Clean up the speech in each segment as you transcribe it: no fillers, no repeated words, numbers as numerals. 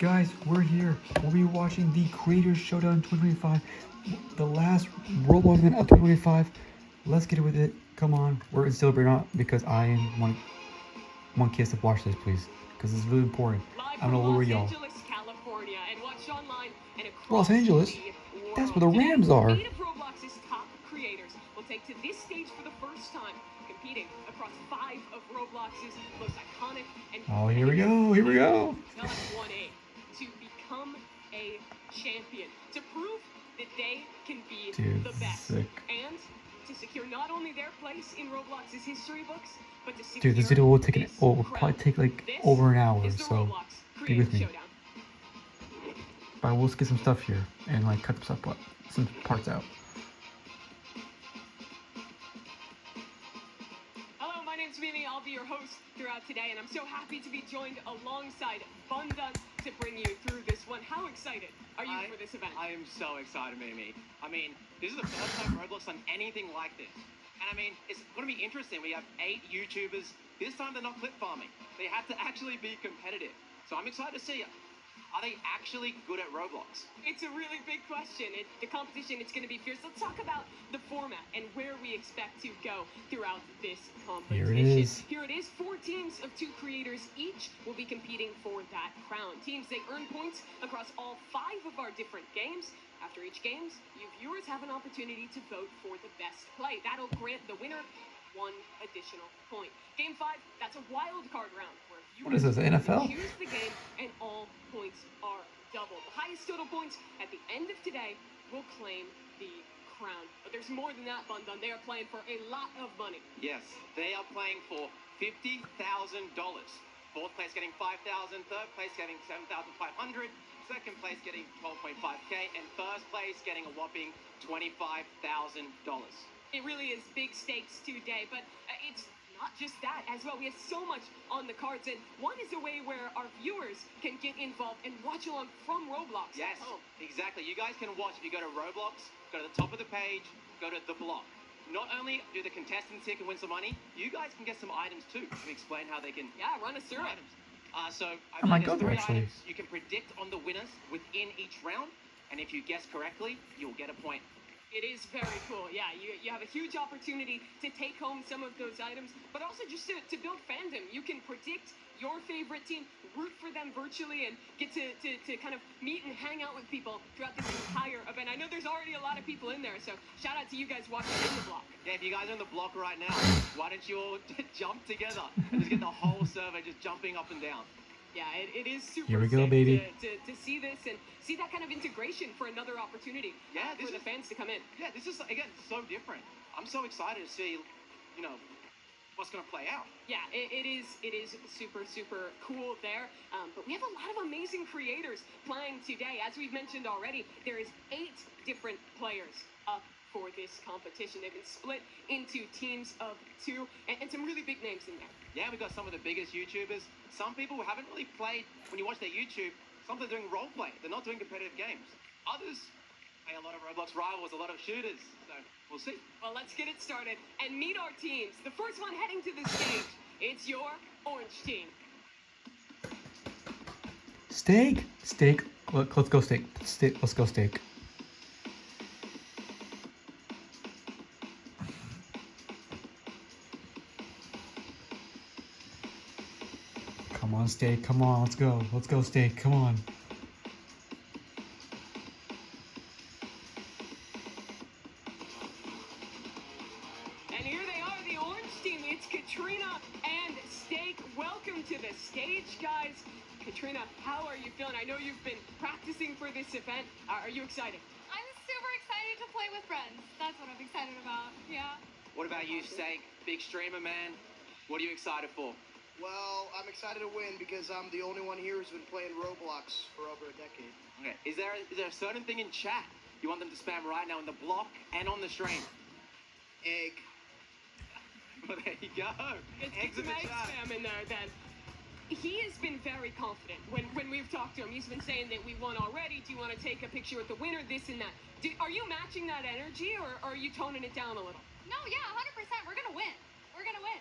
Guys, we're here. We'll be watching the Creators Showdown 2025, the last Roblox event of 2025. Let's get it with it. Come on, we're gonna celebrate not because I am one kiss to watch this, please, because it's really important. I'm gonna lure y'all. California, and watch online and Los Angeles? That's where the Rams are. 8 of Roblox's top creators will take to this stage for the first time, competing across 5 of Roblox's most iconic and oh, here we go. Here we go. they'll have 1A to become a champion, to prove that they can be the best, sick. and to secure not only their place in Roblox's history books, but to secure Dude, this video will take will probably take like over an hour, so be with me. Showdown. But we'll skip some stuff here and like cut some parts out. Hello, my name's Mimi. I'll be your host throughout today, and I'm so happy to be joined alongside Bundan to bring you through this one. How excited are you for this event? I am so excited, Mimi. I mean, this is the first time Roblox done anything like this. And I mean, it's going to be interesting. We have 8 YouTubers. This time they're not clip farming. They have to actually be competitive. So I'm excited to see it. Are they actually good at Roblox? It's a really big question. The competition, it's going to be fierce. Let's talk about the format and where we expect to go throughout this competition. Here it is. 4 teams of 2 creators each will be competing for that crown. Teams, they earn points across all 5 of our different games. After each game, you viewers have an opportunity to vote for the best play. That'll grant the winner 1 additional point. Game 5, that's a wild card round where what is this, NFL? Choose the game and all points are doubled. The highest total points at the end of today will claim the crown. But there's more than that, Bundan. They are playing for a lot of money. Yes, they are playing for $50,000. 4th place getting $5,000, 3rd place getting $7,500, 2nd place getting $12.5K, and 1st place getting a whopping $25,000. It really is big stakes today, but it's not just that as well. We have so much on the cards, and one is a way where our viewers can get involved and watch along from Roblox. Yes, exactly. You guys can watch if you go to Roblox, go to the top of the page, go to the block. Not only do the contestants here can win some money, you guys can get some items too. Can explain how they can run us through items. I might go there, there's 3 actually. items you can predict on the winners within each round, and if you guess correctly, you'll get a point. It is very cool. Yeah, you have a huge opportunity to take home some of those items, but also just to build fandom. You can predict your favorite team, root for them virtually, and get to kind of meet and hang out with people throughout this entire event. I know there's already a lot of people in there, so shout out to you guys watching in the block. Yeah, if you guys are in the block right now, why don't you all jump together and just get the whole server just jumping up and down? Yeah, it is super Here we go, sick baby. To see this and see that kind of integration for another opportunity for the fans to come in. Yeah, this is, again, so different. I'm so excited to see, what's going to play out. Yeah, it is super, super cool there. But we have a lot of amazing creators playing today. As we've mentioned already, there is 8 different players up for this competition. They've been split into teams of 2 and some really big names in there. Yeah, we've got some of the biggest YouTubers. Some people who haven't really played, when you watch their YouTube, some are doing role play. They're not doing competitive games. Others play a lot of Roblox Rivals, a lot of shooters. So we'll see. Well, let's get it started and meet our teams. The first one heading to the stage, it's your orange team. Steak. Let's go steak. Let's go steak. Come on, steak. Come on, let's go. Let's go, steak. Come on. And here they are, the orange team. It's Katrina and Steak. Welcome to the stage, guys. Katrina, how are you feeling? I know you've been practicing for this event. Are you excited? I'm super excited to play with friends. That's what I'm excited about. Yeah. What about you, Steak? Big streamer, man. What are you excited for? Well, I'm excited to win because I'm the only one here who's been playing Roblox for over a decade. Okay. Is there a certain thing in chat you want them to spam right now in the block and on the stream? Egg. Well, there you go. Eggs in the chat. Spam in there, then. He has been very confident when we've talked to him. He's been saying that we won already. Do you want to take a picture with the winner? This and that. Are you matching that energy, or are you toning it down a little? No, yeah, 100%. We're going to win. We're going to win.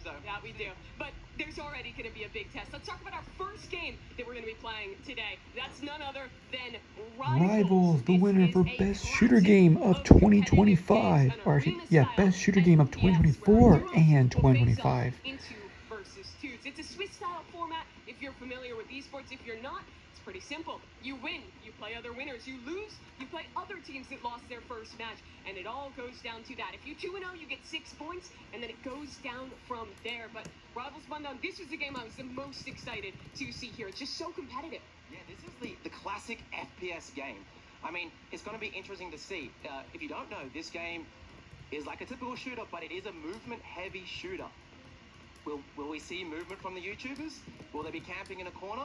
So Yeah, we do. But there's already going to be a big test. Let's talk about our first game that we're going to be playing today. That's none other than Rivals, the This winner is for a best shooter classic game of competitive 2025. games, an Or actually, yeah, arena-style best shooter game of FPS, 2024 where our heroes and will face off 2025. in 2 versus 2s. It's a Swiss-style format. If you're familiar with esports, if you're not, it's pretty simple. You win, you play other winners. You lose, you play other teams that lost their first match. And it all goes down to that. If you 2-0, you get 6 points, and then it goes down from there. But Rivals Rundown, this was the game I was the most excited to see here. It's just so competitive. yeah, this is the classic FPS game. I mean, it's going to be interesting to see. If you don't know, this game is like a typical shooter, but it is a movement-heavy shooter. Will we see movement from the YouTubers? Will they be camping in a corner?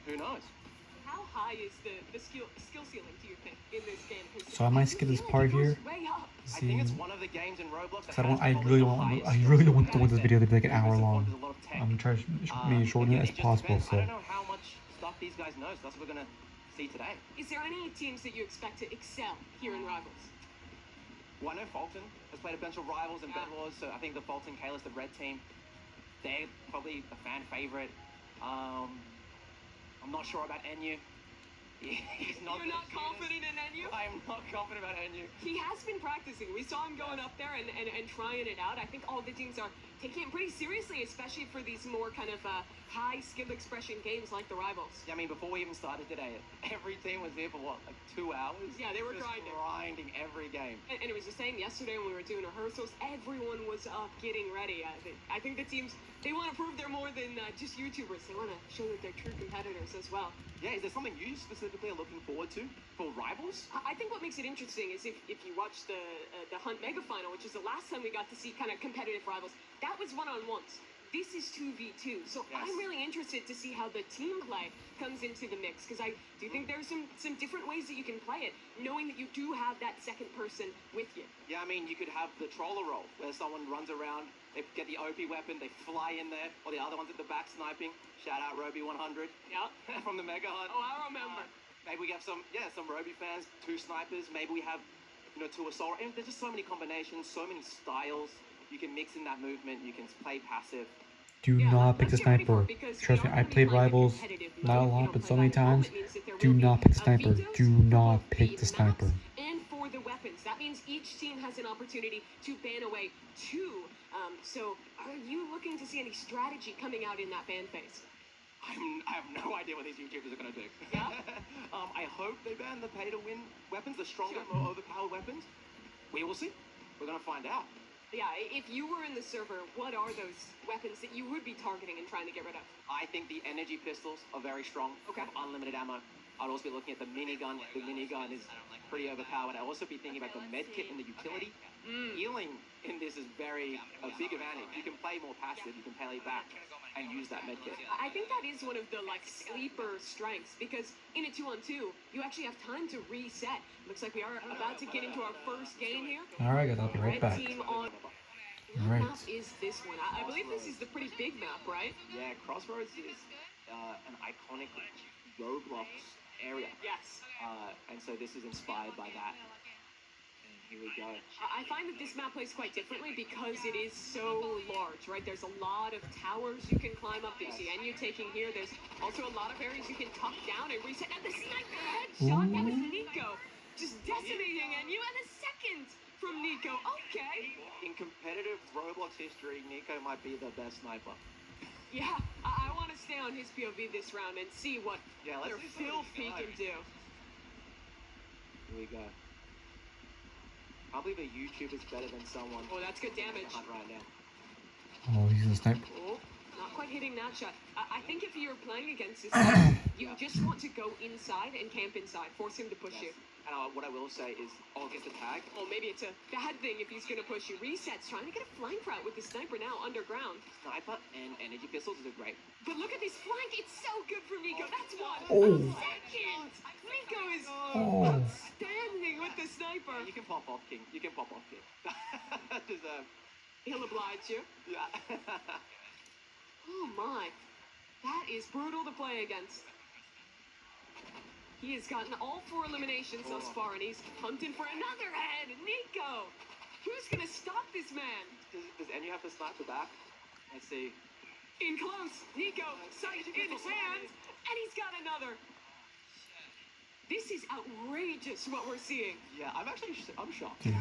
Who knows? How high is the skill ceiling, do you think, in this game? 'Cause So I might do skip this feel like part it goes here. way up. I think it's See, one of the games in Roblox that I don't. has I probably really the don't. highest I skill really ceiling. don't want this video to be like an hour Movement long. support, there's a lot of tech. I'm trying to make it shorten Again, as it just possible. depends. I So don't know how much stuff these guys know, so that's what we're going to see today. Is there any teams that you expect to excel here in Rivals? Well, I know Fulton has played a bunch of Rivals and Yeah. Bed Wars, so I think the Fulton Kalis, the red team, they're probably a fan favorite. I'm not sure about NU. He's not You're gonna not shoot us. confident in NU? I am not confident about NU. He has been practicing. We saw him going up there and trying it out. I think all the teams are taking it pretty seriously, especially for these more kind of high skill expression games like the Rivals. Yeah, I mean, before we even started today, every team was here for what, like 2 hours? Yeah, they were Just grinding every game. And it was the same yesterday when we were doing rehearsals. Everyone was up getting ready. I think the teams, they want to prove they're more than just YouTubers. They want to show that they're true competitors as well. Yeah, is there something you specifically are looking forward to for Rivals? I think what makes it interesting is if you watch the Hunt Mega Final, which is the last time we got to see kind of competitive Rivals, that was one-on-ones. This is 2v2, so Yes. I'm really interested to see how the team play comes into the mix, because I do think there's some different ways that you can play it, knowing that you do have that second person with you. Yeah, I mean, you could have the troller roll, where someone runs around, they get the OP weapon, they fly in there, or the other one's at the back sniping. Shout out Roby 100 Yeah. from the Mega Hunt. Oh, I remember. Maybe we have some Roby fans, 2 snipers. Maybe we have, 2 assault. And there's just so many combinations, so many styles. You can mix in that movement. You can play passive. do Yeah, not pick the let's get ready for sniper. it, because Trust we me, are I gonna be played playing a Rivals competitive not a mode. lot, We but don't so play many by default. times. It means that there Do will be, not pick the sniper. vetoes Do for not both pick the maps sniper. and for the weapons. That means each team has an opportunity to ban away 2. So are you looking to see any strategy coming out in that ban phase? I have no idea what these YouTubers are going to do. Yeah? I hope they ban the pay-to-win weapons, the stronger, Sure. more overpowered weapons. We will see. We're going to find out. Yeah, if you were in the server, what are those weapons that you would be targeting and trying to get rid of? I think the energy pistols are very strong. Okay. Have unlimited ammo. I'd also be looking at the minigun. The minigun is pretty overpowered. I'd also be thinking about the medkit and the utility. Healing in this is a big advantage. You can play more passive. You can play back and use that medkit. I think that is one of the sleeper strengths, because in a 2-on-2, you actually have time to reset. Looks like we are about to get into our first game here. All right, guys, I'll be right Red back. team on. All What right. map is this one? I believe this is the pretty big map, right? Yeah, Crossroads is an iconic Roblox area. Yes. And so this is inspired by that. And here we go. I find that this map plays quite differently because it is so large, right? There's a lot of towers you can climb up. You see NU taking here. There's also a lot of areas you can tuck down and reset. And the sniper headshot, that was Nico. Just decimating NU, and a second from Nico. Okay. In competitive Roblox history, Nico might be the best sniper. Yeah, I want to stay on his POV this round and see what Yeah, let's their see some of filth these he can do. Here we go. I believe a YouTuber's better than someone Oh, that's good damage. Hunt right now. Oh, he's a sniper. Oh, not quite hitting that shot. I think if you're playing against this guy, you just want to go inside and camp inside. Force him to push you. And what I will say is, get the tag. Well, maybe it's a bad thing if he's going to push you. Resets, trying to get a flank route with the sniper now underground. Sniper and energy pistols is a great. But look at this flank. It's so good from Nico. That's one. Oh. Second. Nico is Oh. outstanding with the sniper. You can pop off, King. You can pop off, King. Deserve. He'll oblige you. Yeah. Oh, my. That is brutal to play against. He has gotten all 4 eliminations thus far, and he's hunting for another head. Nico! Who's going to stop this man? Does NU have to snipe the back? Let's see. In close, Nico, sight in hand, and he's got another. This is outrageous what we're seeing. Yeah, I'm shocked. Dude.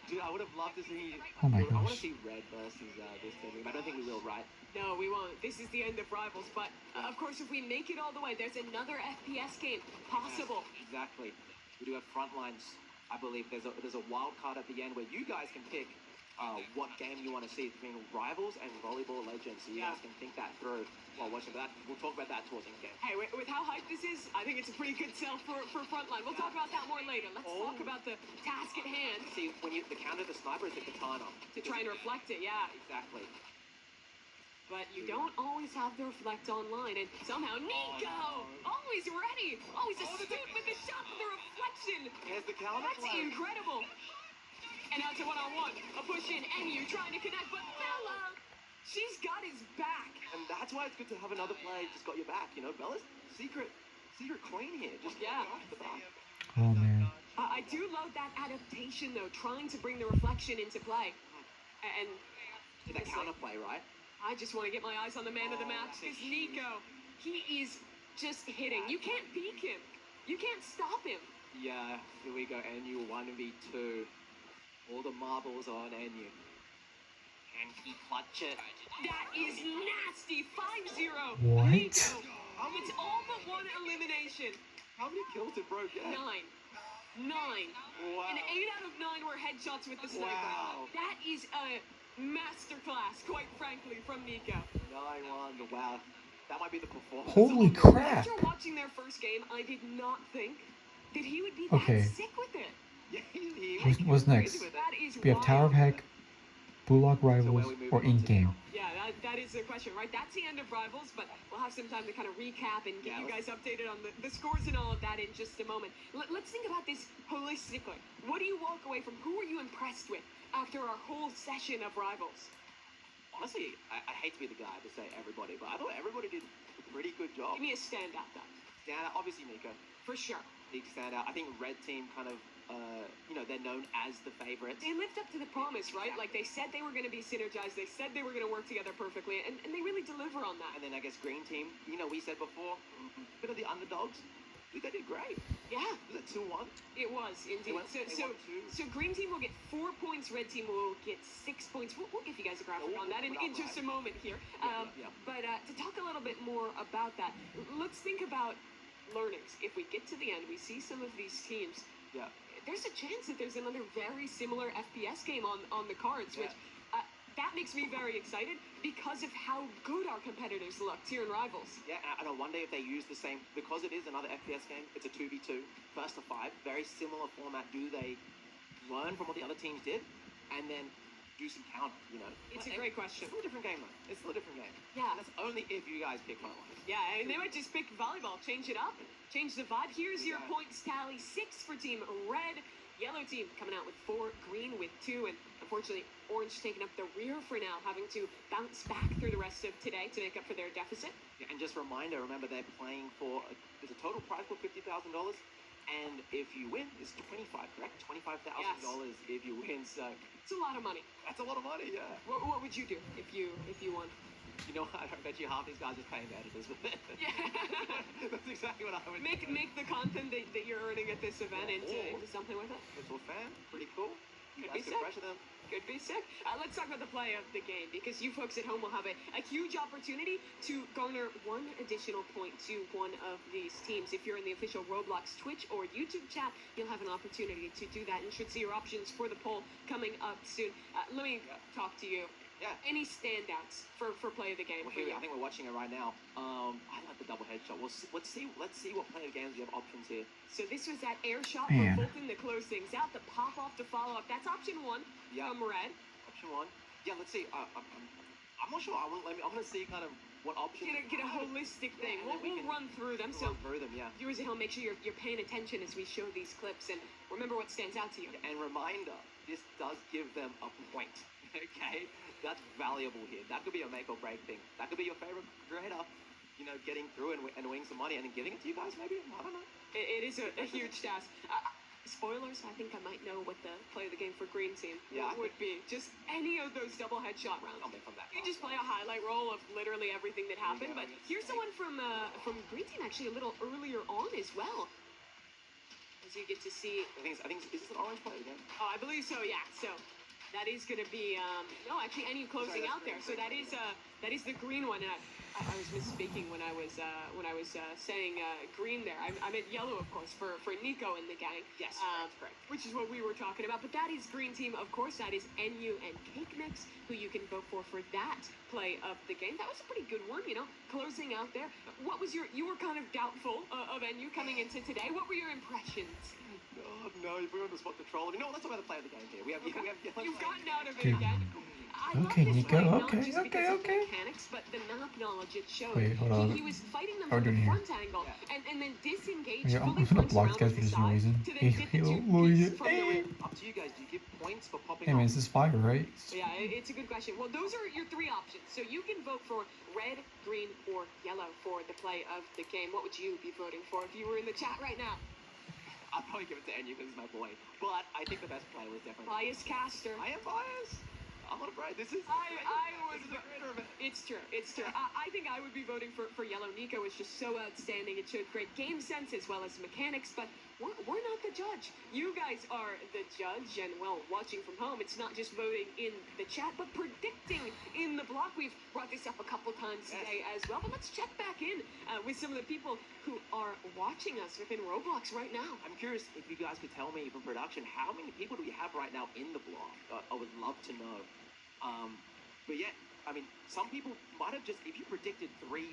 Dude, I would have loved to see. Oh my I want to gosh. see Red versus this team. But I don't think we will, right? No, we won't. This is the end of Rivals, but of course, if we make it all the way, there's another FPS game possible. Exactly. We do have Frontlines. I believe there's a wild card at the end where you guys can pick what game you want to see between Rivals and Volleyball Legends. So you guys can think that through while watching. But we'll talk about that towards the game. Hey, with how hyped this is, I think it's a pretty good sell for Frontline. We'll talk about that more later. Let's talk about the task at hand. See, when the counter the sniper is the katana. To try and reflect it, yeah. Exactly. But you don't always have the reflect online, and somehow Nico, always ready, always astute with the shot for the reflection. Here's the counter. That's incredible. And now to one-on-one, a push in, NU trying to connect, but Bella, she's got his back. And that's why it's good to have another player just got your back. You know, Bella's secret queen here. Just off the bat. Oh man. I do love that adaptation though, trying to bring the reflection into play. And That counterplay, right? I just want to get my eyes on the man of the match, because Nico, he is just hitting. You can't peek him. You can't stop him. Yeah, here we go. NU 1v2. All the marbles on NU. Can he clutch it? That is nasty. 5-0. What? Nico. It's all but one elimination. How many kills did Bro get? 9. Wow. And 8 out of 9 were headshots with the sniper. Wow. That is a masterclass, quite frankly, from Nico. 9-1. Wow. That might be the performance. Holy crap. After watching their first game, I did not think that he would be that Okay. sick with it. Yeah, he What's next? with it. That is We have Tower of wild. Heck, Blue Lock Rivals, or in game. Yeah, that is the question, right? That's the end of Rivals, but we'll have some time to kind of recap and get you guys updated on the scores and all of that in just a moment. Let's think about this holistically. What do you walk away from? Who are you impressed with after our whole session of Rivals? Honestly, I hate to be the guy to say everybody, but I thought everybody did a pretty good job. Give me a standout, though. Standout, obviously Nico. For sure. Big standout. I think Red Team kind of, they're known as the favorites. They lived up to the promise, right? Like, they said they were going to be synergized. They said they were going to work together perfectly, and they really deliver on that. And then I guess Green Team, we said before, bit of the underdogs. Dude, they did great. Yeah. Was it 2-1? It was, indeed. So Green Team will get 4 points, Red Team will get 6 points. We'll give you guys a graphic on that in just a moment here. But to talk a little bit more about that, let's think about learnings. If we get to the end, we see some of these teams. Yeah. There's a chance that there's another very similar FPS game on the cards, which that makes me very excited because of how good our competitors looked here in Rivals. Yeah, and I wonder if they use the same, because it is another FPS game, it's a 2v2, first to 5, very similar format. Do they learn from what the other teams did and then do some counter, It's a great question. It's still a different game, though. It's still a different game. Yeah. And that's only if you guys pick Frontline. Yeah, and they might just pick volleyball, change it up, change the vibe. Here's your points tally: 6 for Team Red, Yellow Team coming out with 4, Green with 2, and unfortunately, Orange taking up the rear for now, having to bounce back through the rest of today to make up for their deficit. Yeah, and just a reminder, remember they're playing for, there's a total prize for $50,000, and if you win, it's $25,000, correct? $25,000 if you win, so. It's a lot of money. That's a lot of money, yeah. What would you do if you won? You know what? I bet you half these guys are paying the editors with it. Yeah. That's exactly what I would Make the content that you're earning at this event into something with it. Virtual fan, pretty cool. Could That's be good sick. pressure them. Could be sick. Let's talk about the play of the game, because you folks at home will have a huge opportunity to garner 1 additional point to one of these teams. If you're in the official Roblox Twitch or YouTube chat, you'll have an opportunity to do that and should see your options for the poll coming up soon. Let me talk to you. Yeah. Any standouts for play of the game? Well, here, I think we're watching it right now. I like the double headshot. Let's see what play of games we have options here. So this was that air shot Man. from Fulton to close things out. The pop off to follow up. That's option 1 from Red. Option 1. Yeah, let's see. I'm not sure. I'm gonna see kind of what option. Get a holistic thing. We'll run through them. So viewers at home, make sure you're paying attention as we show these clips and remember what stands out to you. And reminder, this does give them a point. Okay, that's valuable here. That could be a make or break thing. That could be your favorite creator, getting through and winning some money and then giving it to you guys. Maybe, I don't know. It is a huge task. spoilers, I think I might know what the play of the game for green team Yeah, I would be. Just any of those double headshot rounds. Coming from that You just play a highlight roll of literally everything that happened. But here's the one from green team actually a little earlier on as well. As you get to see. I think is this an orange play of the game? Oh, I believe so. Yeah. So that is going to be no, actually, any closing Sorry, out there. So that is the green one. And I was misspeaking when I was saying green there. I meant yellow, of course, for Nico and the gang. Yes, correct. Which is what we were talking about. But that is green team, of course. That is NU and Cake Mix, who you can vote for that play of the game. That was a pretty good one, you know, closing out there. What was you were kind of doubtful of NU coming into today. What were your impressions? Oh no, you put me on the spot to troll. You know what? Let's talk about the play of the game here. We have You've gotten out of it Dude. again. I love Okay, this Nico, play, not okay, just okay, because of okay. mechanics, but the map knowledge it showed. Wait, hold on. He was fighting them How are from we the doing front angle and then disengaged Yeah, I'm fully gonna fronts block around guys to for the just no side reason. to then get the two piece from the rear. Up to you guys. Do you give points for popping Hey man, off? this is fire, right? Yeah, it's a good question. Well, those are your three options. So you can vote for red, green, or yellow for the play of the game. What would you be voting for if you were in the chat right now? I'd probably give it to NU because it's my boy. But I think the best play was definitely. Bias caster. I am biased. I'm not afraid. This is. I This is a creator event. It's true. It's true. I think I would be voting for yellow. Nico is just so outstanding. It showed great game sense as well as mechanics, but we're not the judge. You guys are the judge, and well, watching from home, it's not just voting in the chat, but predicting in the block. We've brought this up a couple times today as well, but let's check back in with some of the people who are watching us within Roblox right now. I'm curious if you guys could tell me from production how many people do we have right now in the block? I would love to know. But yeah, I mean, some people might have just, if you predicted 3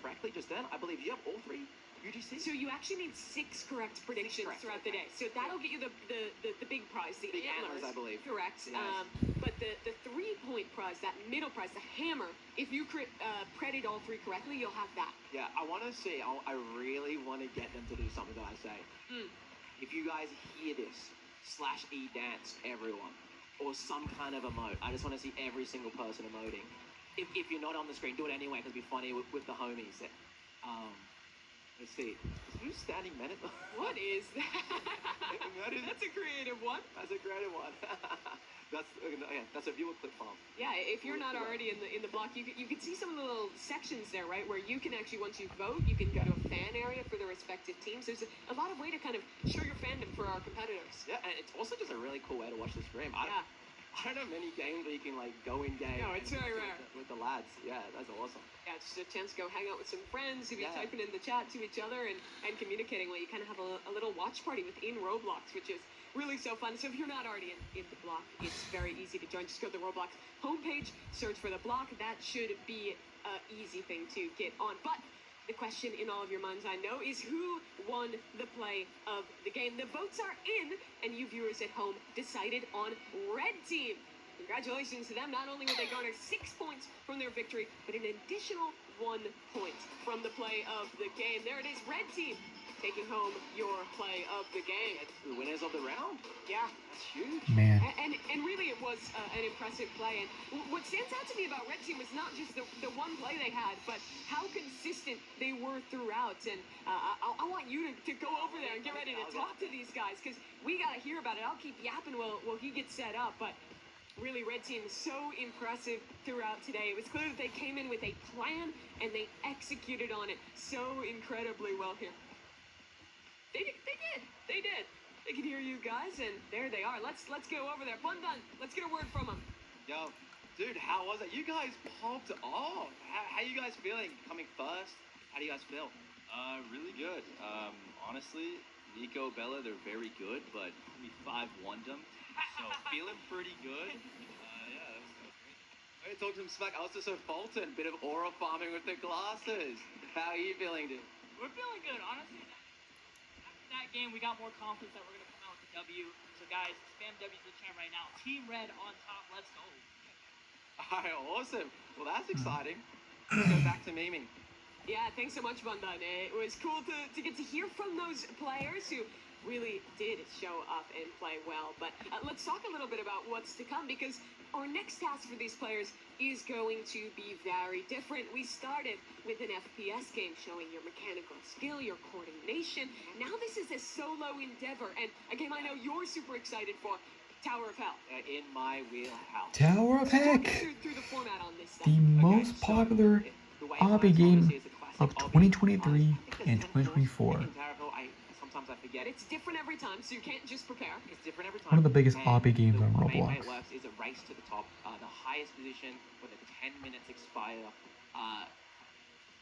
correctly just then, I believe you have all 3 UGC. So you actually need 6 correct predictions correct, throughout the day. So that'll get you the big prize, the Big antlers, I believe. Correct. Yes. But the 3-point prize, that middle prize, the hammer, if you predicted all 3 correctly, you'll have that. Yeah, I want to see, I really want to get them to do something that I say. If you guys hear this, /E dance everyone. Or some kind of emote. I just want to see every single person emoting. If you're not on the screen, do it anyway because it'll be funny with the homies. Let's see. Who's standing men at the... What is that? That's a creative one. That's a creative one. That's a viewer clip farm. Yeah, if you're not already in the block, you can see some of the little sections there, right, where you can actually, once you vote, you can go to a fan area for the respective teams. There's a lot of way to kind of show your fandom for our competitors. Yeah, and it's also just a really cool way to watch the stream. I don't know many games where you can like go in game. No, it's very rare. With the lads. Yeah, that's awesome. Yeah, it's just a chance to go hang out with some friends who be Yeah. typing in the chat to each other and communicating. Well, you kind of have a little watch party within Roblox, which is really so fun. So if you're not already in the block, it's very easy to join. Just go to the Roblox homepage, search for the block. That should be an easy thing to get on. But the question in all of your minds, I know, is who won the play of the game? The votes are in, and you viewers at home decided on Red Team. Congratulations to them. Not only will they garner 6 points from their victory, but an additional 1 point from the play of the game. There it is, Red Team taking home your play of the game. It's the winners of the round. Yeah. That's huge. Man. And really it was an impressive play. And what stands out to me about Red Team was not just the one play they had, but how consistent they were throughout. And I want you to go over there and get ready to talk to these guys, because we got to hear about it. I'll keep yapping while he gets set up, but really, Red Team is so impressive throughout today. It was clear that they came in with a plan and they executed on it so incredibly well here. They did. They can hear you guys, and there they are. Let's go over there. Bundan, let's get a word from them. Yo, dude, how was it? You guys popped off. How you guys feeling coming first? How do you guys feel? Really good. Honestly, Nico, Bella, they're very good, but we 5-1'd them. So feeling pretty good. Yeah, that was great. Hey, talk some smack. Also, so Fulton, bit of aura farming with the glasses. How are you feeling, dude? We're feeling good, honestly. After that game, we got more confidence that we're going to come out with the W. So, guys, spam W to the chat right now. Team Red on top. Let's go. All right, awesome. Well, that's exciting. Let's go back to Mimi. Yeah, thanks so much, Bundan. It was cool to get to hear from those players who really did show up and play well. But let's talk a little bit about what's to come, because our next task for these players is going to be very different. We started with an FPS game showing your mechanical skill, your coordination. Now this is a solo endeavor, and a game I know you're super excited for, Tower of Hell. In my wheelhouse. Tower of Heck, Through the format on this stuff. the most popular The way it obby works, game obviously, is a classic of obby. 2023 I think there's and 10 floors 2024. in Tower of Hell. Sometimes I forget. It's different every time, so you can't just prepare. It's different every time. One of the biggest And obby games the on way Roblox. it works is a race to the top. The highest position when the 10 minutes expire.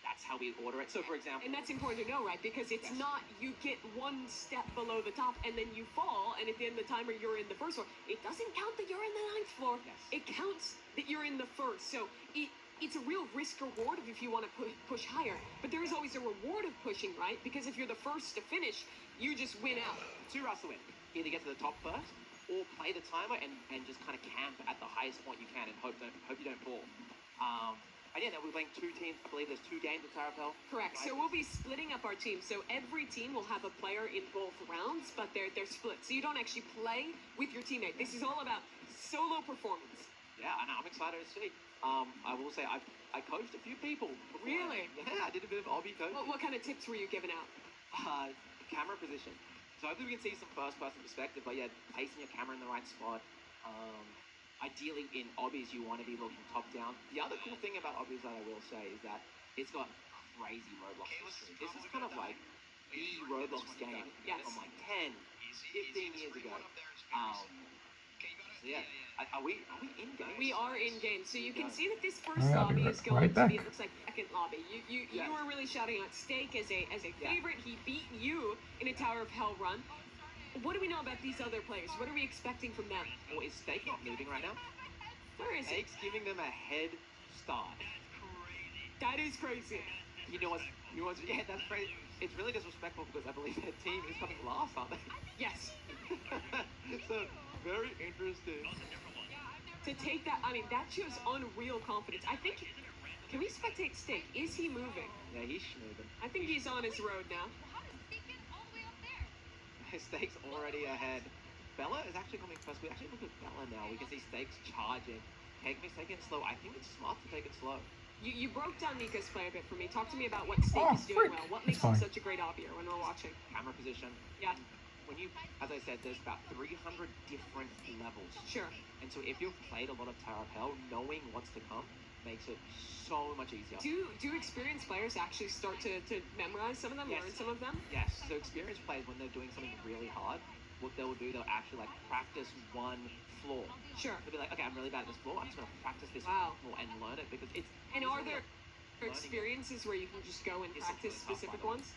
That's how we order it. So, for example, And that's important to know, right? Because it's Yes. not you get one step below the top and then you fall, and at the end of the timer you're in the first floor. It doesn't count that you're in the 9th floor. Yes. It counts that you're in the first. So it's a real risk reward if you want to push higher. But there is always a reward of pushing, right? Because if you're the first to finish, you just win out. two routes to win. Either get to the top first, or play the timer and just kind of camp at the highest point you can and hope you don't fall. And yeah, we're playing 2 teams. I believe there's 2 games at Tower of Hell. Correct. So we'll be splitting up our teams. So every team will have a player in both rounds, but they're split. So you don't actually play with your teammate. This is all about solo performance. Yeah, and I'm excited to see. I will say I coached a few people before. Really? Yeah, I did a bit of obby coaching. What kind of tips were you giving out? Camera position. So hopefully we can see some first-person perspective, but yeah, placing your camera in the right spot. Ideally, in obbies, you want to be looking top-down. The other cool thing about obbies that I will say is that it's got crazy Roblox history. This is kind of like the Roblox game from like 10, 15 years ago. So yeah, are we in game? We are in game, so you can see that this first All right, I'll be lobby right- is going right to be, back. it looks like second lobby. You Yes. were really shouting out Steak as a Yeah. favorite. He beat you in a Tower of Hell run. What do we know about these other players? What are we expecting from them? Or is Steak not moving right now? Where is it? Steak's giving them a head start. That is crazy. You know what's yeah, that's crazy. It's really disrespectful because I believe their team is coming last, aren't they? Yes. So very interesting. To take that, I mean, that shows unreal confidence. I think, can we spectate Steak? Is he moving? Yeah, he's schnoobing. I think he's on his road now. Steak's already ahead. Bella is actually coming first. We actually look at Bella now. We can see Steak's charging. Hegme's taking it slow. I think it's smart to take it slow. You broke down Nico's play a bit for me. Talk to me about what Steak Oh, is doing frick. well. What It's makes him fine. such a great obbier when we're watching? Camera position. Yeah, When you, as I said, there's about 300 different levels. sure. And so if you've played a lot of Tower of Hell, knowing what's to come makes it so much easier. Do experienced players actually start to memorize some of them, Yes. learn some of them? Yes, so experienced players, when they're doing something really hard, what they'll do, they'll actually like practice one floor. Sure. They'll be like, okay, I'm really bad at this floor. I'm just gonna practice this Wow. floor and learn it because it's. And it's are really there learning. experiences where you can just go and It's practice really tough, by specific the way. ones?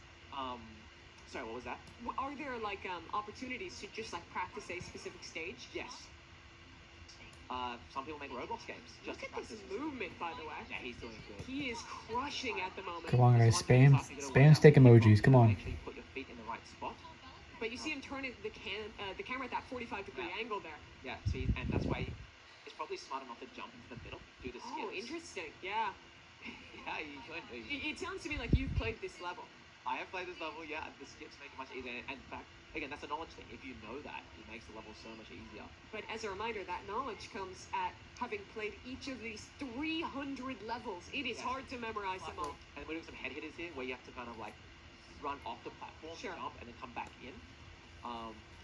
Sorry, what was that? Are there like opportunities to just like practice a specific stage? Yes. Some people make Roblox games. Look Just at this practice. movement, by the way. Yeah, he's doing good. He is crushing at the moment. Come on, guys, One thing spam is you gotta work steak out when you emojis. roll, Come on. Make sure you put your feet in the right spot. But you see him turn the camera at that 45-degree Yeah. angle there. Yeah, see, and that's why it's probably smart enough to jump into the middle, do the skips. Oh, interesting. Yeah. Yeah, you could. It sounds to me like you've played this level. I have played this level, yeah, the skips make it much easier. And in fact, again, that's a knowledge thing. If you know that, it makes the level so much easier. But as a reminder, that knowledge comes at having played each of these 300 levels. It is Yes. hard to memorize them all. And we're doing some head hitters here, where you have to kind of like run off the platform, Sure. jump, and then come back in.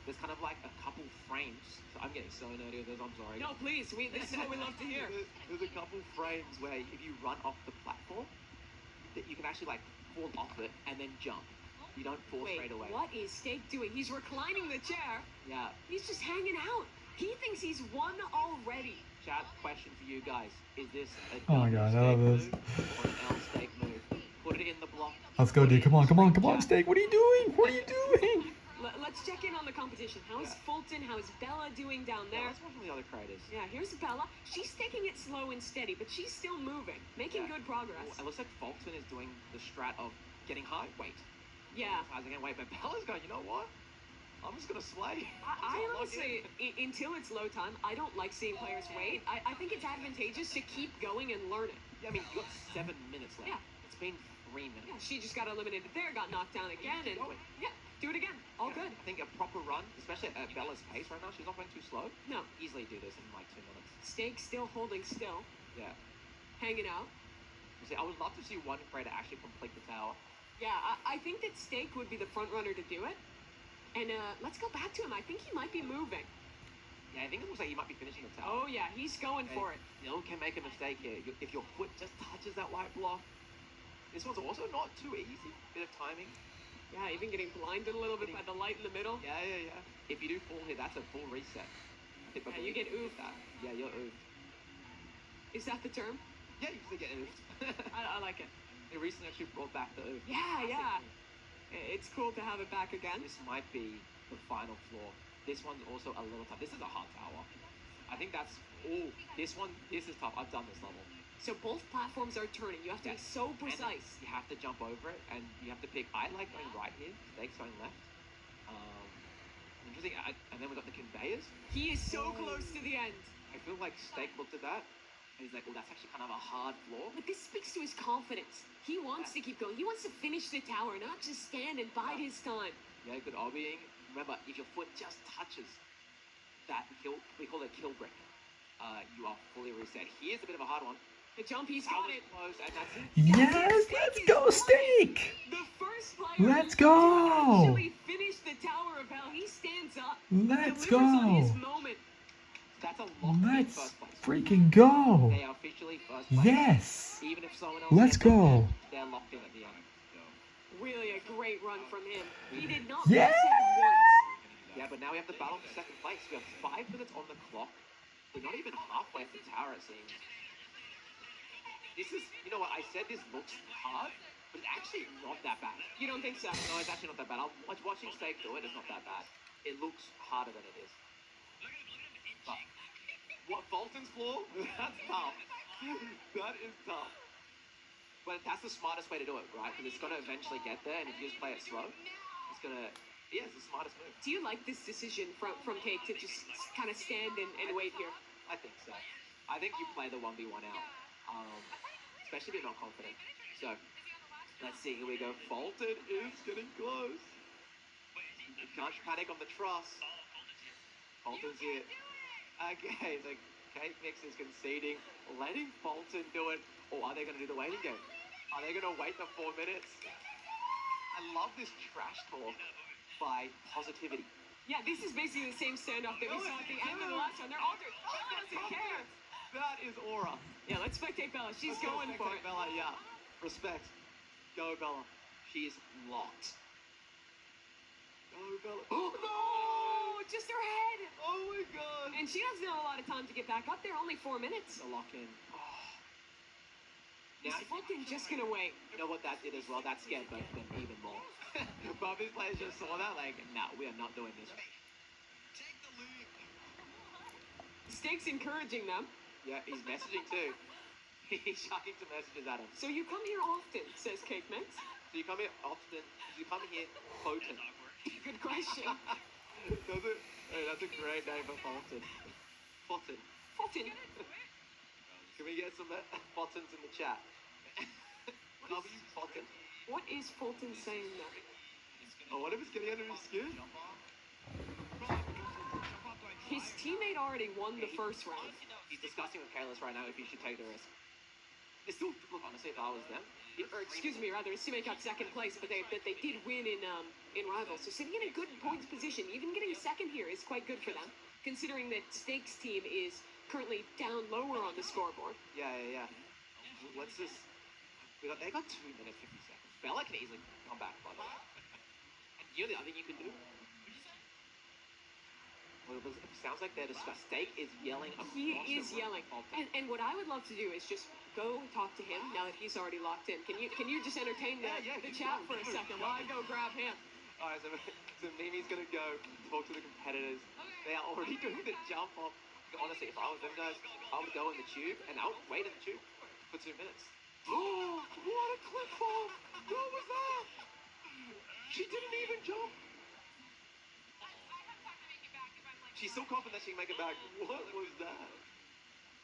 There's kind of like a couple frames. So I'm getting so nerdy with this, I'm sorry. No, please. This is what we love to hear. There's a couple frames where if you run off the platform, that you can actually like fall off it and then jump. You don't fall Wait, straight away. what is Steak doing? He's reclining the chair. Yeah. He's just hanging out. He thinks he's won already. Chat, question for you guys. Is this a Oh my W God, I steak love move this. or an L steak move? Put it in the block. Let's go, Put dude. it Come on, in come on, the come on, chat. Steak. What are you doing? What are you doing? Let's check in on the competition. How is Yeah. Fulton? How is Bella doing down Yeah, there? let's watch some of the other creators. Yeah, here's Bella. She's taking it slow and steady, but she's still moving, making Yeah. good progress. It looks like Fulton is doing the strat of getting high weight. Yeah. As high as I can wait, but Bella's going, you know what? I'm just gonna slay. I honestly, until it's low time, I don't like seeing players wait. I think it's advantageous to keep going and learn it. Yeah, I mean, you got 7 minutes left. Yeah. It's been 3 minutes. Yeah, she just got eliminated there, got knocked down again, and going. yeah, Do it again. All good. I think a proper run, especially at Bella's pace right now, she's not going too slow. No. Easily do this in like 2 minutes. Steak still holding still. Yeah. Hanging out. See, I would love to see one creator actually complete the tower. Yeah, I think that Steak would be the front runner to do it. And let's go back to him. I think he might be moving. Yeah, I think it looks like he might be finishing the tower. Oh yeah, he's going for it. You can make a mistake here. If your foot just touches that white block. This one's also not too easy. Bit of timing. Yeah, even getting blinded a little bit by the light in the middle. Yeah. If you do fall here, that's a full reset. Yeah, you get oofed. That. Yeah, you're oofed. Is that the term? Yeah, you usually get oofed. I like it. They recently actually brought back the oof. Yeah. It's cool to have it back again. This might be the final floor. This one's also a little tough. This is a hard tower. I think that's... Oh, this is tough. I've done this level. So both platforms are turning. You have to be so precise. You have to jump over it, and you have to pick... I like going right here. Snake's going left. Interesting. And then we got the conveyors. He is so close to the end. I feel like Snake looked at that, and he's like, oh, that's actually kind of a hard floor. But this speaks to his confidence. He wants to keep going. He wants to finish the tower, not just stand and bide his time. Yeah, good obbying. Remember, if your foot just touches that kill, we call it kill brick, you are fully reset. Here's a bit of a hard one. The jump, he's got it. Close, and that's it. Yes, let's go, Steak! The first player Let's to go! actually finish the Tower of Hell. He stands up. Let's delivers on his go! moment. That's a locked Let's first place. freaking go! They are officially first place. Yes! Even if someone else Let's gets it, go! they're locked in at the end. Really a great run from him. He did not Yeah! miss it once. Yeah, but now we have to battle for second place. We have 5 minutes on the clock. We're not even halfway through the tower, it seems. This is, you know what, I said this looks hard, but it's actually not that bad. You don't think so? No, it's actually not that bad. Watching Steak do it, it's not that bad. It looks harder than it is. But, what, Fulton's floor? That's tough. That is tough. But that's the smartest way to do it, right? Because it's going to eventually get there, and if you just play it slow, it's going to... Yeah, it's the smartest move. Do you like this decision from Cake to just kind of stand and wait here? I think so. I think you play the 1v1 out. Especially if you're not confident. So, let's see. Here we go. Fulton is getting close. You can't panic on the truss. Fulton's here. Okay, so Cake Mix is conceding, letting Fulton do it. Or are they going to do the waiting game? Are they going to wait the 4 minutes? I love this trash talk by positivity. Yeah, this is basically the same standoff that we saw at the end of the last one. They're altered. He doesn't care. That is aura. Yeah, let's spectate Bella. She's going for it. Bella, yeah. Respect. Go, Bella. She is locked. Go, Bella. Oh, No, just her head. Oh, my God. And she doesn't have a lot of time to get back up there. Only 4 minutes. The lock in. Oh. Is Fulton just going to wait? You know what that did as well? That scared both of them even more. Both these players just saw that, like, no, we are not doing this. Steak's encouraging them. Yeah, he's messaging too. He's chucking some messages at him. So you come here often, says Cake Mix. So you come here often, you come here potent. Good question. Hey, that's a great name for Fulton. Fulton. Fulton. Can we get some Fultons in the chat? W Fulton. What is Fulton saying now? Oh, what if it's getting under his skin? His teammate already won the first round. He's discussing with Kalis right now if he should take the risk. It's still, look, honestly, if I was them, Or excuse me, rather, his teammate got second place, but they did win in Rivals. So sitting in a good points position, even getting second here is quite good for them, considering that Snake's team is currently down lower on the scoreboard. Yeah. Let's just... They got 2 minutes, 50 seconds. Bella can easily come back, by the way. And you know the other thing you can do? Well, it sounds like they're discussing. Steak is yelling across He the is room. yelling. And what I would love to do is just go talk to him now that he's already locked in. Can you just entertain the chat for a second while I go grab him? Alright, so Mimi's gonna go talk to the competitors. They are already doing the jump off. Honestly, if I was them guys, I would go in the tube and I would wait in the tube for 2 minutes. Oh, what a clip ball! What was that? She didn't even jump. She's so confident that she can make it back. What was that?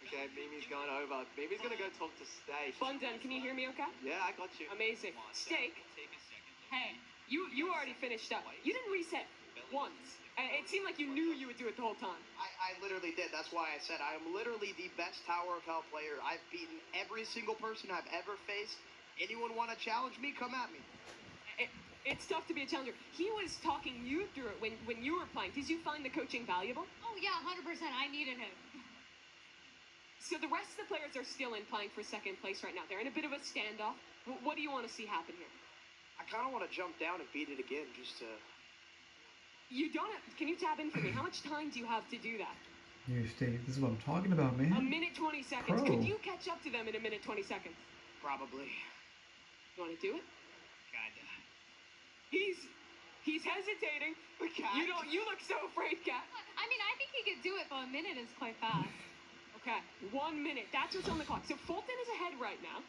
Okay, Mimi's going over. Mimi's gonna go talk to Steak. Fun done. Can you hear me okay? Yeah, I got you. Amazing. Steak. Hey, You already finished up. You didn't reset once. It seemed like you knew you would do it the whole time. I literally did. That's why I said I am literally the best Tower of Hell player. I've beaten every single person I've ever faced. Anyone want to challenge me? Come at me. It's tough to be a challenger. He was talking you through it when you were playing. Did you find the coaching valuable? Oh yeah, 100%. I needed him. So the rest of the players are still in playing for second place right now. They're in a bit of a standoff. What do you want to see happen here? I kind of want to jump down and beat it again just to... You don't have, can you tab in for me? How much time do you have to do that? You Steve, this is what I'm talking about, man. A minute 20 seconds. Pro. Could you catch up to them in a minute 20 seconds? Probably. You want to do it? Kinda. He's hesitating. You look so afraid, Kat. I mean, I think he could do it, but a minute is quite fast. Okay, 1 minute. That's what's on the clock. So Fulton is ahead right now.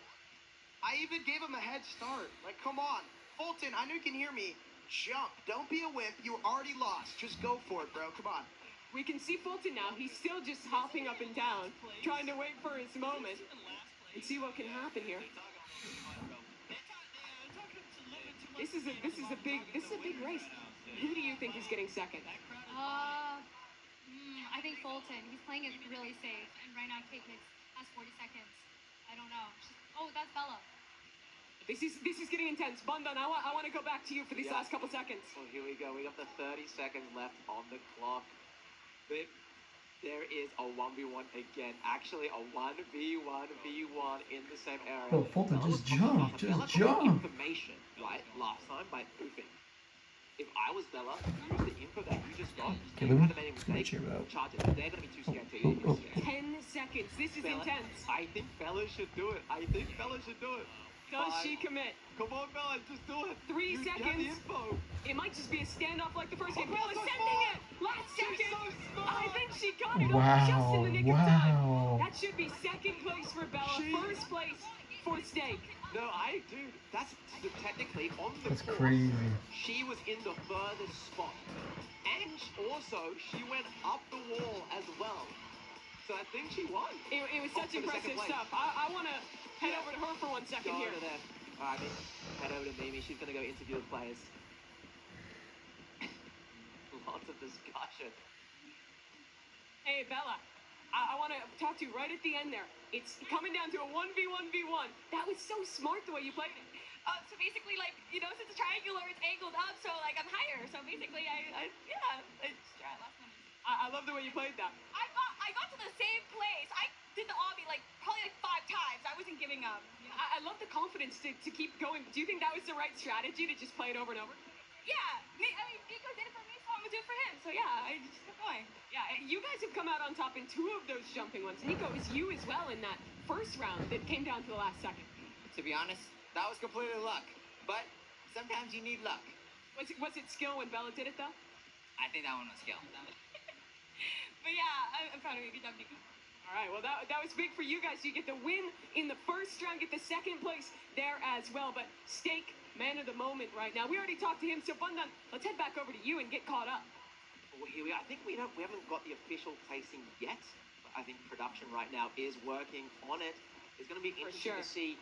I even gave him a head start. Like, come on. Fulton, I know you can hear me. Jump. Don't be a wimp. You already lost. Just go for it, bro. Come on. We can see Fulton now. He's still just hopping up and down, trying to wait for his moment and see what can happen here. This is a big race. Who do you think is getting second? I think Fulton. He's playing it really safe, and right now Kate Mix has 40 seconds. I don't know. Oh, that's Bella. This is getting intense. Bundan, I want to go back to you for these last couple seconds. Well, here we go. We got the 30 seconds left on the clock. There is a 1v1 again. Actually, a 1v1v1 in the same area. Oh, Fulton, just jump. Just Bella got jump. information, right, last time by oofing. If I was Bella, use the info that you just got. Okay, You let me kind of made a cheer mistake. it out. Charge it. They're going to be too scared to. You're gonna be scared. 10 seconds. This is Bella, intense. I think Bella should do it. Does Five. she commit? Come on, Bella, just do it. 3 You get seconds. the info. It might just be a standoff like the first game. Oh, Bella's so sending smart. it. Last She's second. so smart. I think she got it all just in the nick of time. Wow. That should be second place for Bella. First place for Steak. No, dude, that's technically on the That's course. crazy. She was in the furthest spot. And also, she went up the wall as well. So I think she won. It was such For the second impressive place. stuff. I want to head over to her for 1 second Go here. over there. Alright, head over to Mimi. She's going to go interview the players. Lots of discussion. Hey, Bella. I want to talk to you right at the end there. It's coming down to a 1v1v1. That was so smart the way you played it. So basically, like, since it's triangular, it's angled up, so like I'm higher. So basically, I last minute. I love the way you played that. I got to the same place. I did the obby probably 5 times. I wasn't giving up. I love the confidence to keep going. Do you think that was the right strategy to just play it over and over? Yeah, I mean, Nico did it for me, so I'm gonna do it for him. So yeah, I just kept going. Yeah, you guys have come out on top in 2 of those jumping ones. Nico, it was you as well in that first round that came down to the last second. To be honest, that was completely luck. But sometimes you need luck. Was it skill when Bella did it though? I think that one was skill. But yeah, I'm proud of you. Good job, Nico. All right, well, that was big for you guys. You get the win in the first round, get the second place there as well. But Steak, man of the moment right now. We already talked to him, so Bundan, let's head back over to you and get caught up. Well, here we are. I think we haven't got the official placing yet. But I think production right now is working on it. It's going to be interesting sure. to see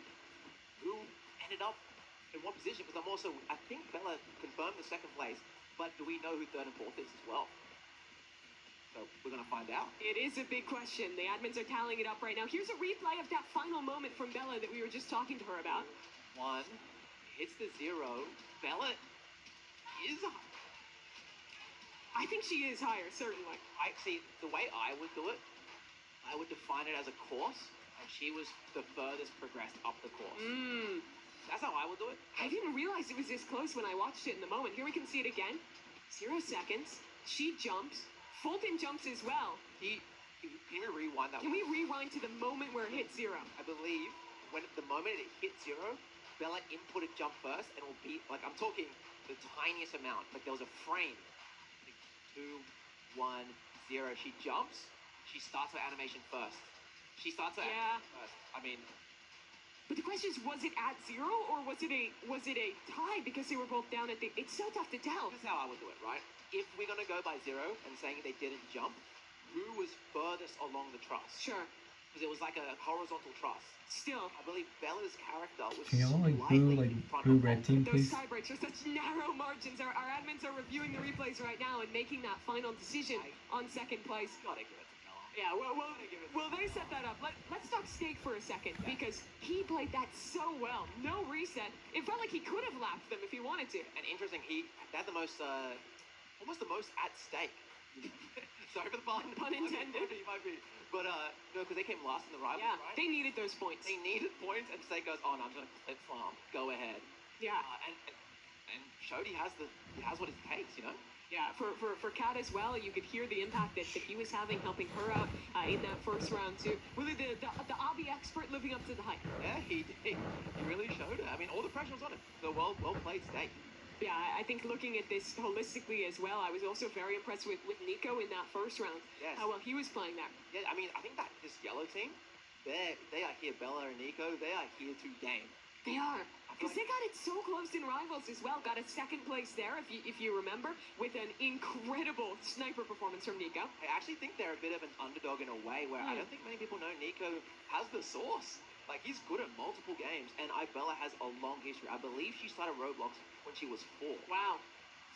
who ended up in what position. Because I think Bella confirmed the second place. But do we know who third and fourth is as well? So we're going to find out. It is a big question. The admins are tallying it up right now. Here's a replay of that final moment from Bella that we were just talking to her about. 1 hits the 0. Bella is... I think she is higher, certainly. I see, the way I would do it, I would define it as a course, and she was the furthest progressed up the course. That's how I would do it. I didn't realize it was this close when I watched it in the moment. Here we can see it again. 0 seconds. She jumps. Fulton jumps as well. Can we rewind that Can one? we rewind to the moment where it hit 0? I believe when the moment it hit 0, Bella inputted jump first, and it will be, like, I'm talking the tiniest amount. Like, there was a frame. Like, 2, 1, 0. She jumps. She starts her animation first. Animation first. I mean... But the question is, was it at 0 or was it a tie because they were both down at the... It's so tough to tell. This is how I would do it, right? If we're going to go by 0 and saying they didn't jump, who was furthest along the truss? Sure. because it was like a horizontal truss. Still, I believe Bella's character was Can y'all slightly in front boo of red Bolt. team, those please? tie breaks are such narrow margins. Our admins are reviewing the replays right now and making that final decision on second place. Gotta give it to Bella. Yeah, well, they set that up. Let's talk Steak for a second, because he played that so well. No reset. It felt like he could have lapped them if he wanted to. And interesting, they had the most, almost the most at stake. Sorry for the pun. Pun intended. Might be. But, no, because they came last in the rivals, Yeah, right? they needed those points. They needed points, and Steak goes, oh, no, I'm going to clip farm. Go ahead. Yeah. And Shody has what it takes, you know? Yeah, for Kat as well, you could hear the impact that he was having, helping her out in that first round too. Really, the obby expert living up to the hype. Yeah, he really showed it. I mean, all the pressure was on him. So well played, Steak. Yeah, I think looking at this holistically as well, I was also very impressed with Nico in that first round. Yes. How well he was playing that. Yeah, I mean, I think that this yellow team, they are here, Bella and Nico, they are here to game. They are. Because they got it so close in Rivals as well. Got a second place there, if you remember, with an incredible sniper performance from Nico. I actually think they're a bit of an underdog in a way where I don't think many people know Nico has the sauce. Like, he's good at multiple games, and Bella has a long history. I believe she started Roblox when she was 4. Wow.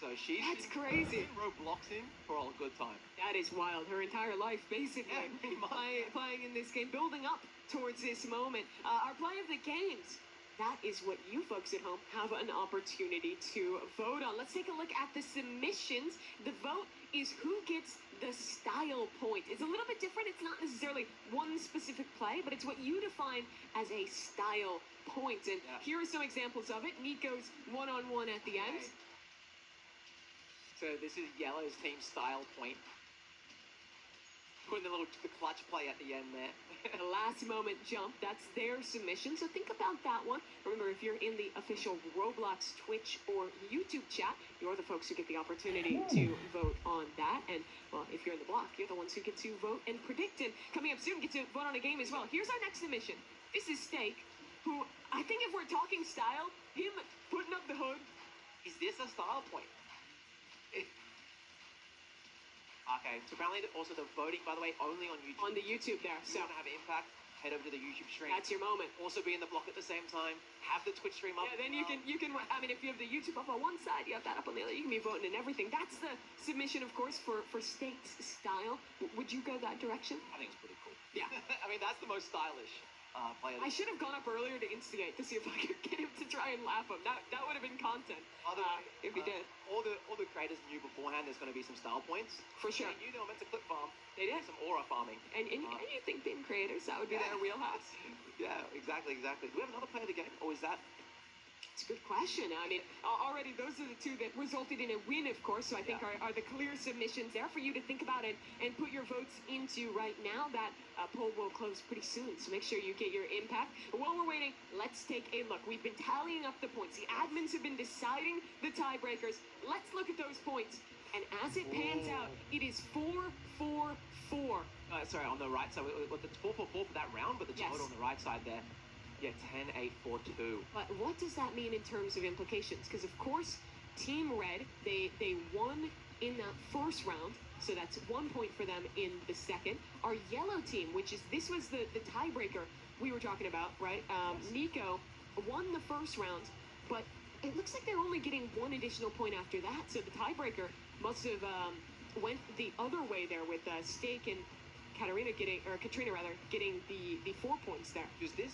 So That's crazy. She's been Robloxing for a good time. That is wild. Her entire life, basically, Yeah, pretty much. playing in this game, building up towards this moment. Our play of the games. That is what you folks at home have an opportunity to vote on. Let's take a look at the submissions. The vote is who gets the style point. It's a little bit different. It's not necessarily one specific play, but it's what you define as a style point. And here are some examples of it. Nico's one-on-one at the end. So this is Yellow's team style point. Putting the clutch play at the end there. The last moment jump, that's their submission. So think about that one. Remember, if you're in the official Roblox, Twitch, or YouTube chat, you're the folks who get the opportunity to vote on that. And, well, if you're in the block, you're the ones who get to vote and predict. And coming up soon, get to vote on a game as well. Here's our next submission. This is Steak, who, I think if we're talking style, him putting up the hood. Is this a style point? Okay, so apparently also the voting, by the way, only on YouTube. On the YouTube there. If So you want to have an impact, head over to the YouTube stream. that's your moment. Also be in the block at the same time. Have the Twitch stream up. Yeah, then you can, I mean, if you have the YouTube up on one side, you have that up on the other, you can be voting and everything. That's the submission, of course, for Steak's style. Would you go that direction? I think it's pretty cool. Yeah. I mean, that's the most stylish player. I should have gone up earlier to instigate to see if I could get him to try and laugh him. That would have been content if he did. All the creators knew beforehand there's going to be some style points. For sure. They knew they were meant to clip farm. They did. Some aura farming. And you think being creators, that would be their wheelhouse? Yeah, exactly. Do we have another play of the game, or is that? It's a good question. I mean, already those are the two that resulted in a win, of course, so I think are the clear submissions there for you to think about it and put your votes into right now. That poll will close pretty soon, so make sure you get your impact. While we're waiting, let's take a look. We've been tallying up the points. The admins have been deciding the tiebreakers. Let's look at those points. And as it pans out, it is 4-4-4. Sorry, on the right side, it's 4-4-4 for that round, but the total on the right side there. Yeah, 10-8-4-2. But what does that mean in terms of implications? Because, of course, Team Red, they won in that first round, so that's 1 point for them in the second. Our yellow team, this was the tiebreaker we were talking about, right? Nico won the first round, but it looks like they're only getting 1 additional point after that, so the tiebreaker must have went the other way there with Steak and Katrina getting the 4 points there. Does this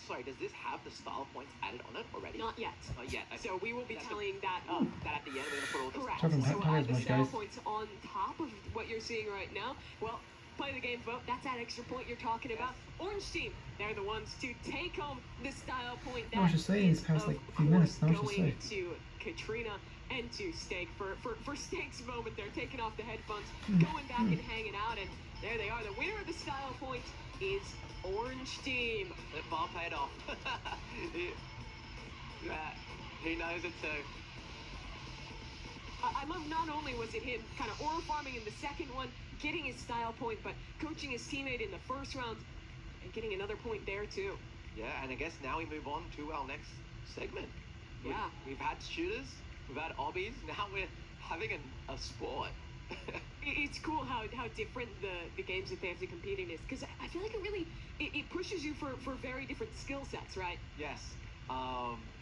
have the style points added on it already? Not yet. Not yet. Okay. So we will be tallying that up. That at the end, we're going to put all the Correct. Talking So about add the much, style guys. points on top of what you're seeing right now. Well, play the game vote. That's that extra point you're talking about. Orange team, they're the ones to take home the style point. I was just saying, it's past like a few minutes. I was just going saying. to Katrina and to Steak for Steak's moment. They're taking off the headphones, going back and hanging out, and there they are. The winner of the style point is Orange team. The bar paid off. He knows it too. I love not only was it him kind of aura farming in the second one, getting his style point, but coaching his teammate in the first round and getting another point there too. Yeah, and I guess now we move on to our next segment. Yeah. We've had shooters, we've had obbies, now we're having a sport. It's cool how different the games that they have to compete in is, because I feel like it really it pushes you for very different skill sets, right? Yes,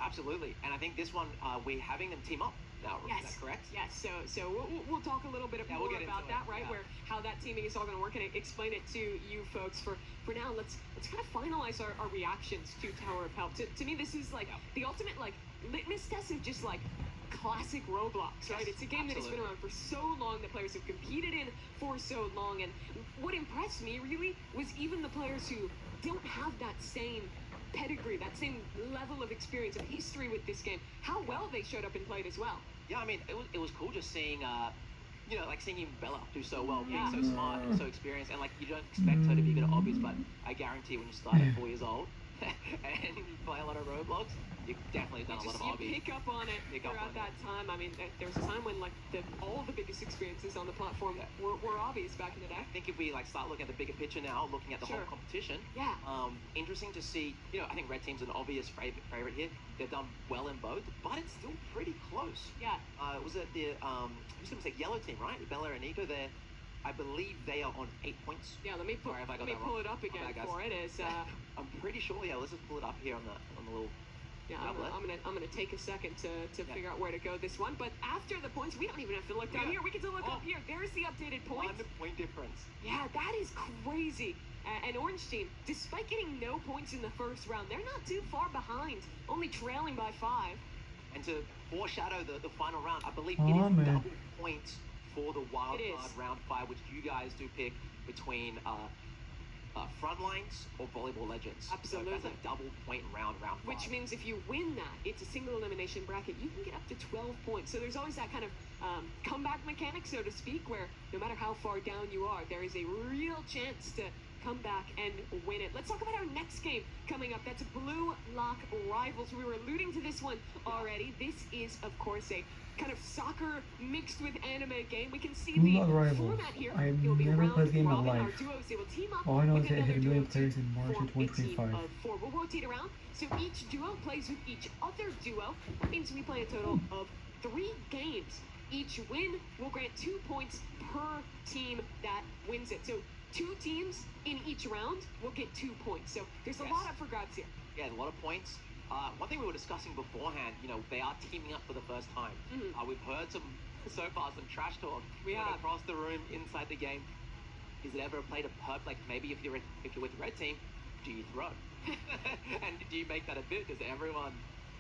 absolutely. And I think this one, we're having them team up now. Yes. Is that correct? Yes. So we'll talk a little bit Yeah, more we'll get about into that, it, right? yeah. Where how that teaming is all going to work, and explain it to you folks. For now, let's kind of finalize our reactions to Tower of Help. To me, this is like the ultimate like litmus test of just like classic Roblox, right? Yes, It's a game that has been absolutely. around for so long, that players have competed in for so long, and what impressed me really was even the players who don't have that same pedigree, that same level of experience and history with this game, how well they showed up and played as well. Yeah, I mean, it was cool just seeing, like seeing even Bella do so well, Yeah. being so smart and so experienced, and like you don't expect her to be good at obvious, but I guarantee when you start at 4 years old and you play a lot of Roblox, you've definitely done a lot of You hobbies. pick up on it Pick up throughout on that time. I mean, there was a time when like all of the biggest experiences on the platform were obvious back in the day. I think if we like start looking at the bigger picture now, looking at the Sure. whole competition, Yeah. interesting to see. I think Red Team's an obvious favorite here. They've done well in both, but it's still pretty close. Yeah. Was it the I was going to say Yellow Team, right? Bella and Nico. I believe they are on 8 points. Yeah, let me Sorry if I got that pull wrong. it up My again bad, guys. for it. Is I'm pretty sure. Yeah, let's just pull it up here on the little. yeah, I'm gonna take a second to figure out where to go this one. But after the points, we don't even have to look down here. We can still look up here. There's the updated points. 1 point difference. Yeah, that is crazy. And Orange Team, despite getting no points in the first round, they're not too far behind, only trailing by 5. And to foreshadow the final round, I believe Oh, it is man. double points for the wild It card is. round 5, which you guys do pick between Frontlines or Volleyball Legends. Absolutely. So that's a double point round 5. Which means if you win that, it's a single elimination bracket. You can get up to 12 points. So there's always that kind of comeback mechanic, so to speak, where no matter how far down you are, there is a real chance to come back and win it. Let's talk about our next game coming up. That's Blue Lock Rivals. We were alluding to this one already. This is, of course, a kind of soccer mixed with anime game. We can see Blue the Lock Rivals. format here. I have It'll be never round played this game in my robin. Our life. duos, they will team up All I know with is that it another hit 1 million duo players to in March form of a team 2025. of 4. We'll rotate around, so each duo plays with each other duo. That means we play a total of 3 games. Each win will grant 2 points per team that wins it. So 2 teams in each round will get 2 points. So there's a Yes. lot up for grabs here. Yeah, a lot of points. One thing we were discussing beforehand, they are teaming up for the first time. Mhm. We've heard some trash talk. We have. Across the room, inside the game. Is it ever played a perp? Like maybe if you're with the red team, do you throw? And do you make that a bit? Does everyone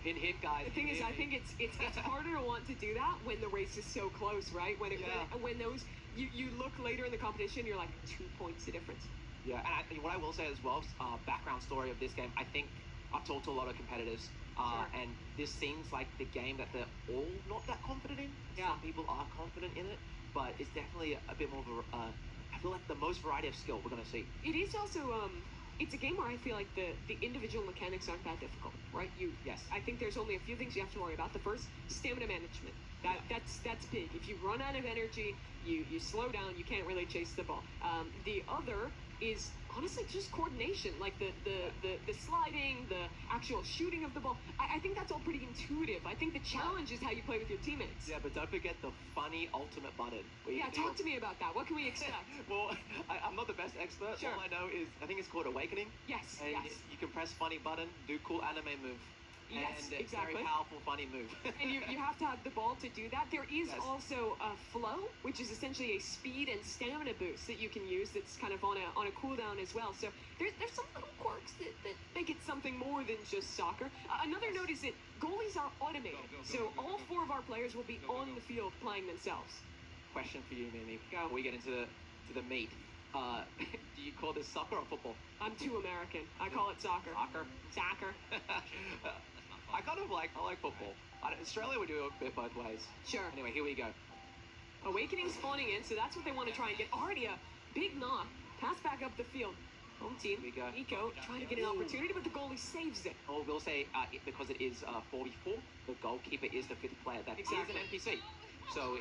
hint guys? The thing is, I think it's harder to want to do that when the race is so close, right? When those you look later in the competition, you're like 2 points the difference. Yeah, and what I will say as well, background story of this game, I think I've talked to a lot of competitors, Sure. and this seems like the game that they're all not that confident in. Yeah. Some people are confident in it, but it's definitely a bit more of a, I feel like the most variety of skill we're going to see. It is also it's a game where I feel like the individual mechanics aren't that difficult, right? Yes. I think there's only a few things you have to worry about. The first, stamina management. That's big. If you run out of energy, you slow down. You can't really chase the ball. The other is honestly just coordination, like the sliding, the actual shooting of the ball. I think that's all pretty intuitive. I think the challenge is how you play with your teammates. Yeah, but don't forget the funny ultimate button. where you Yeah, can do talk to me about that. What can we expect? Well, I'm not the best expert. Sure. All I know is I think it's called Awakening. Yes, And yes. you can press funny button, do cool anime move. Yes, and it's exactly. very powerful, funny move. And you have to have the ball to do that. There is Yes. also a flow, which is essentially a speed and stamina boost that you can use. That's kind of on a cooldown as well. So there's some little quirks that make it something more than just soccer. Another note is that goalies are automated, so all 4 of our players will be on the field playing themselves. Question for you, Mimi. Go. Before we get into the meat, do you call this soccer or football? I'm too American. I call it soccer. Soccer. Soccer. I like football. Australia would do it a bit both ways. Sure. Anyway, here we go. Awakening spawning in, so that's what they want to try and get. Already a big knock. Pass back up the field. Home team. Here we go. Nico trying to get an opportunity, but the goalie saves it. Or we'll say because it is 4v4, the goalkeeper is the 5th player. That Exactly. is an NPC. So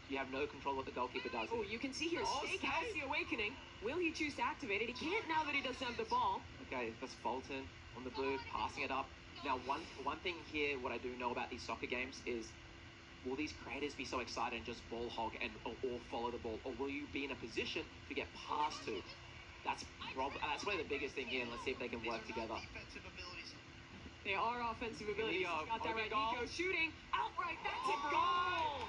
you have no control what the goalkeeper does. Oh, you can see here, Oh, Snake has Snake. the awakening. Will he choose to activate it? He can't now that he doesn't have the ball. Okay, that's Fulton on the blue, passing it up. Now, one thing here, what I do know about these soccer games is will these creators be so excited and just ball hog and or follow the ball, or will you be in a position to get passed to? That's probably the biggest thing here. And let's see if they can work together. Defensive abilities. They are offensive abilities. Nico, Got that open right. goal. Nico shooting outright. That's a All goal.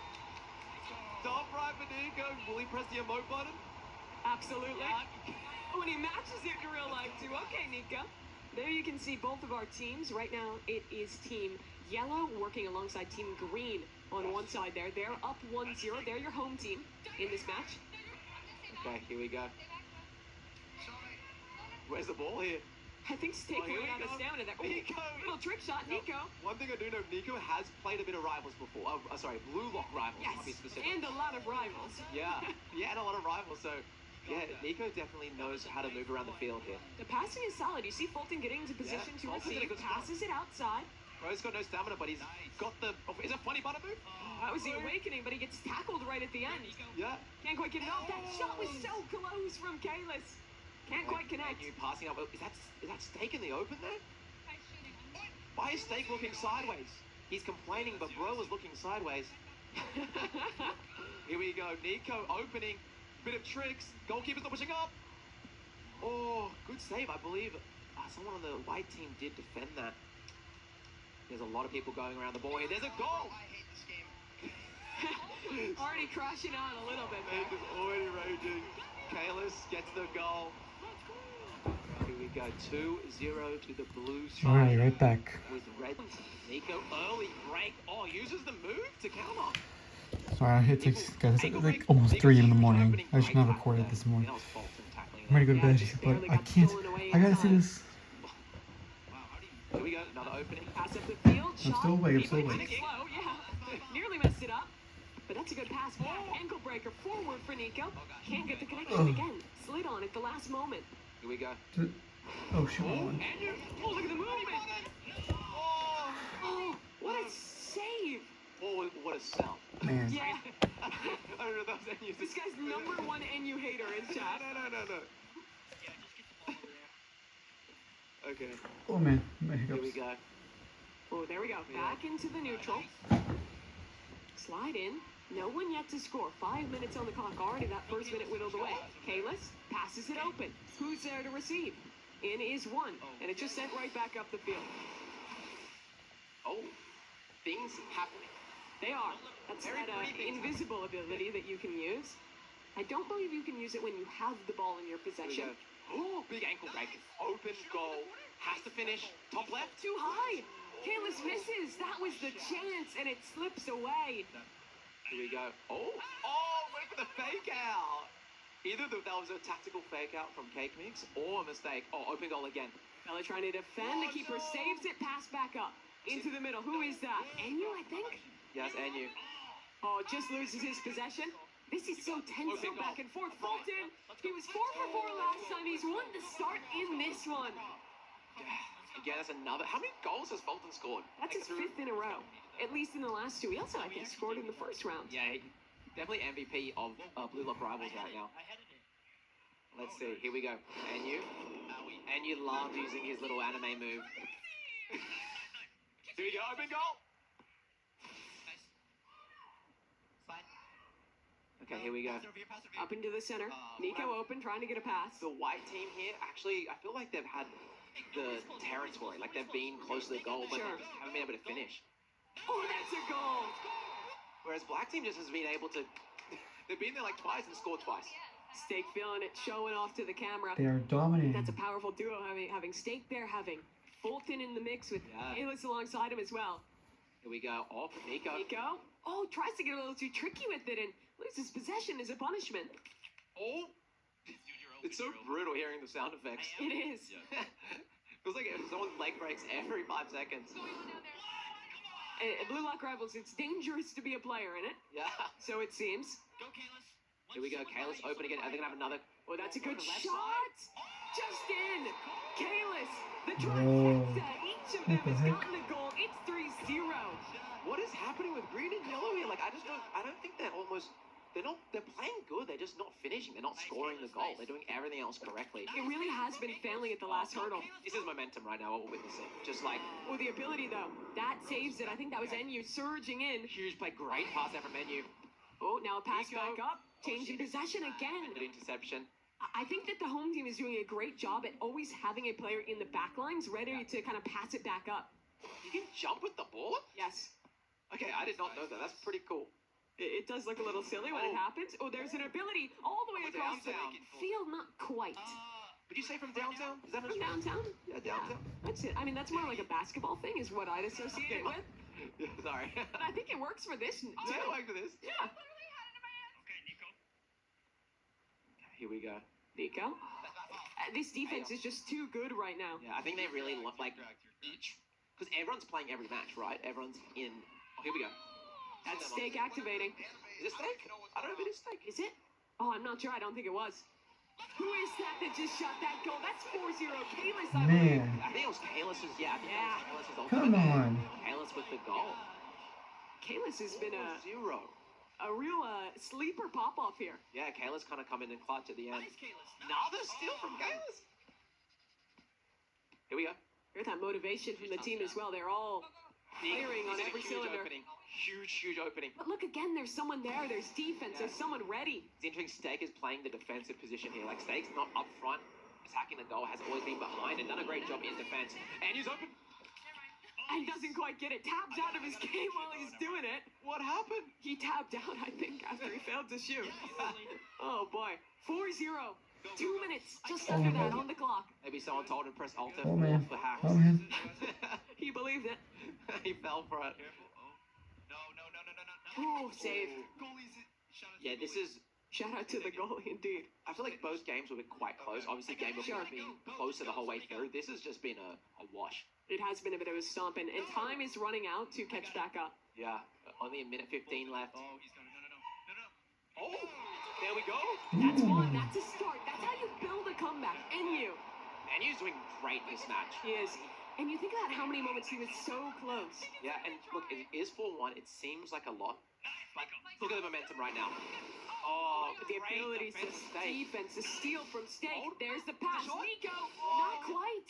Top right for Nico. Will he press the emote button? Absolutely. Yeah. When he matches it in real life too. Okay, Nico. There you can see both of our teams. Right now it is Team Yellow working alongside Team Green on one side there. They're up 1-0. They're your home team in this match. Okay, here we go. Where's the ball here? I think Steak Oh, here ran we out of go. stamina there. Nico. Little trick shot, Nico. One thing I do know, Nico has played a bit of Rivals before. Sorry, Blue Lock Rivals, Yes, to be specific. and a lot of rivals. Yeah, he had a lot of rivals, so yeah, Nico definitely knows how to move around the field here. The passing is solid. You see Fulton getting into position to Fulton did a receive, good spot. passes it outside. Bro's got no stamina, but he's got the... Oh, is it funny butter move? That was the awakening, but he gets tackled right at the end. Yeah. Can't quite get it off. That shot was so close from Kalis. Can't quite connect. And you passing up. Is that Steak in the open there? Guys shooting. Why is Steak looking sideways? He's complaining, but Bro is looking sideways. Here we go. Nico opening. Bit of tricks. Goalkeeper's not pushing up. Oh, good save. I believe someone on the white team did defend that. There's a lot of people going around the ball here. There's a goal. I hate this game. Already crashing on a little bit Man there. is already raging. Kalis gets the goal. Here we go. 2-0 to the Blue side. Alright, right back. With red. Nico early break. Oh, uses the move to counter. Sorry, it takes guys. It's like almost 3 in the morning. I should not have recorded this morning. That was Fulton tackling I'm ready to go to bed, just but barely I got can't. stolen away I gotta see inside. this. Here we go. Another opening. Pass up the field. I'm Shot. still awake. I'm He still played awake. it slow, yeah. Nearly messed it up. But that's a good pass back. Ankle breaker forward for Nico. Can't get the connection again. Slid on at the last moment. Here we go. Oh, shoot. Oh, and you. Oh, look at the movement. Oh, what a save. Oh, what a sell. Man. Yeah. I don't know if that was any use. This guy's number one NU hater in chat. No. Okay. Oh, man. My Here we hiccups. go. Oh, there we go. Back into the neutral. Slide in. No one yet to score. 5 minutes on the clock. Already that first minute whittled away. Kalis passes it open. Who's there to receive? In is one. And it just sent right back up the field. Oh, things happening. They are. That's Very that pretty things invisible ability that you can use. I don't believe you can use it when you have the ball in your Here we possession. go. Oh, big ankle break. Open goal. Has to finish. Top left. Too high. Kalis misses. That was the chance, and it slips away. Here we go. Oh, went for the fake out. Either that was a tactical fake out from Cake Mix or a mistake. Oh, open goal again. Bella trying to defend. The keeper saves it. Pass back up into the middle. Who is that? Enu, I think. Yes, and you. Oh, just loses his possession. This is so tense, so back and forth. Fulton, he was 4 for 4 last time. He's won the start in this one. Again, that's another. How many goals has Fulton scored? That's his 5th in a row, at least in the last 2. He also, I think, scored in the first round. Yeah, definitely MVP of Blue Lock Rivals right now. Let's see. Here we go. And you loved using his little anime move. Here we go. Open goal. Okay, here we go. Up into the center. Nico open, trying to get a pass. The white team here, actually, I feel like they've had the territory. Like they've been close to the goal, but Sure. haven't been able to finish. Oh, that's a goal. Whereas black team just has been able to. They've been there like twice and scored twice. Steak feeling it, showing off to the camera. They are dominating. That's a powerful duo, having Steak there, having Fulton in the mix with Yeah. Kalis alongside him as well. Here we go. Off Nico. Nico, tries to get a little too tricky with it and loses possession as a punishment. Oh! It's so brutal hearing the sound effects. It is. Feels like someone's leg breaks every 5 seconds. At Blue Lock Rivals, it's dangerous to be a player in it, Yeah. so it seems. Here we go. Kalis open again. Are they going to have another? Oh, that's a good Left shot! Just in! Kalis, the Whoa. trifecta. Each of them What the has heck? gotten a goal. It's 3-0. What is happening with green and yellow here? Like, I don't think they're they're playing good. They're just not finishing. They're not scoring the goal. They're doing everything else correctly. It really has been failing at the last hurdle. This is momentum right now, what we're witnessing. Just like, Oh, the ability though, that saves it. I think that was NU surging in. huge play, great pass out from Menu. Oh, now a pass Nico. back up, changing possession again. Good interception. I think that the home team is doing a great job at always having a player in the back lines ready to kind of pass it back up. You can jump with the ball? Yes. Okay, I did not know that. That's pretty cool. It does look a little silly when it happens. Oh, there's an ability all the way across the Downtown. field. Not quite. Would you say from downtown? Is that From downtown? Yeah, downtown. That's it. I mean, that's more like a basketball thing is what I'd associate it with. Yeah, sorry. But I think it works for this too. I like for this. Yeah. Okay, Nico. Here we go. Nico. This defense is just too good right now. Yeah, I think they really like each, because everyone's playing every match, right? Everyone's in. Oh, here we go. That's Stake activating. Is it Steak? I don't know if it is Steak. Is it? Oh, I'm not sure. I don't think it was. Who is that just shot that goal? That's 4-0. Kalis, I believe. Man, I think it was Kalis's. Yeah, I think Yeah. it was Kalis's come on. Kalis with the goal. Kalis has been 0. a real sleeper pop-off here. Yeah, Kalis kind of come in and clutch at the end. Nice, Kalis. Another steal from Kalis. Here we go. Here's that motivation from the team as well. They're all firing on This is a every huge cylinder. opening. Huge opening. But look again, there's someone there. There's defense. There's someone ready. It's interesting. Steak is playing the defensive position here. Like Steak's not up front, attacking the goal. Has always been behind and done a great job in defense. And he's open. And doesn't quite get it. Tapped out of his game while he's doing it. What happened? He tapped out, I think, after he failed to shoot. Oh boy. 4-0. 2 minutes just Oh, under no. that on the clock. Maybe someone told him press Alt F4 Oh man, for hacks. oh man. He believed it. He fell for it. Careful. Oh. No. Oh, save. Goalies. Shout out to Yeah, the this goalie. is. Shout out to the goalie, indeed. I feel like both games will be quite close. Obviously, game of Sure. being closer the whole way through. This has just been a wash. It has been a bit of a stomp, and time is running out to catch back up. Yeah, only a minute 15 left. Oh, he's got it. No. Oh, there we go. That's one. That's a start. That's how you build a comeback. NU. And he's doing great this match. He is. And you think about how many moments he was so close. Yeah, and look, it is 4-1. It seems like a lot, but look at the momentum right now. Oh, The great ability to defense, Steak. defense, to steal from Stake. Oh, There's the pass. shot. Nico, not quite.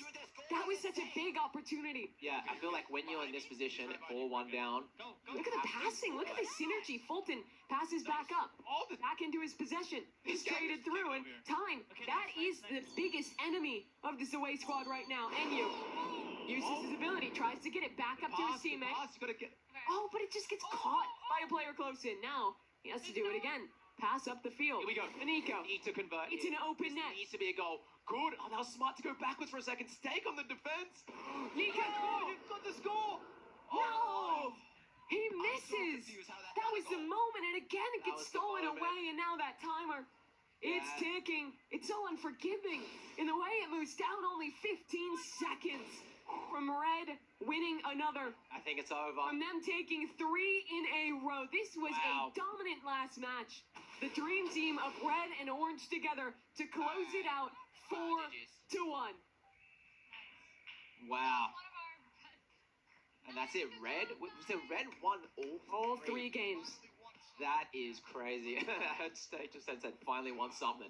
That was such a big opportunity. Yeah, I feel like when you're in this position, 4-1 down. Go. Look at the passing. Look at the synergy. Fulton passes back up. Oh, the Back into his possession. He's This guy traded is through, and time. That is the biggest enemy of this away squad right now. NU uses his ability, tries to get it back up to his teammate. pass, you gotta get. Oh, but it just gets caught by a player close in. Now he has to do it again. Pass up the field. Here we go. Nico. Need to convert. It's here. an open This net. needs to be a goal. Good. Oh, that was smart to go backwards for a second. Steak on the defense. Nico. Oh, you've got the score. No! He misses! confused how that That got was a the goal. moment, and again it That gets was the stolen moment. away, and now that timer, it's Yeah. ticking. It's so unforgiving in the way it moves down only 15 seconds from Red winning another, I think it's over. from them taking 3 in a row. This was Wow. a dominant last match. The dream team of Red and Orange together to close it out 4-1. Wow. And that's it. Red. So Red won All 3 games. That is crazy. I heard Steak just said finally won something.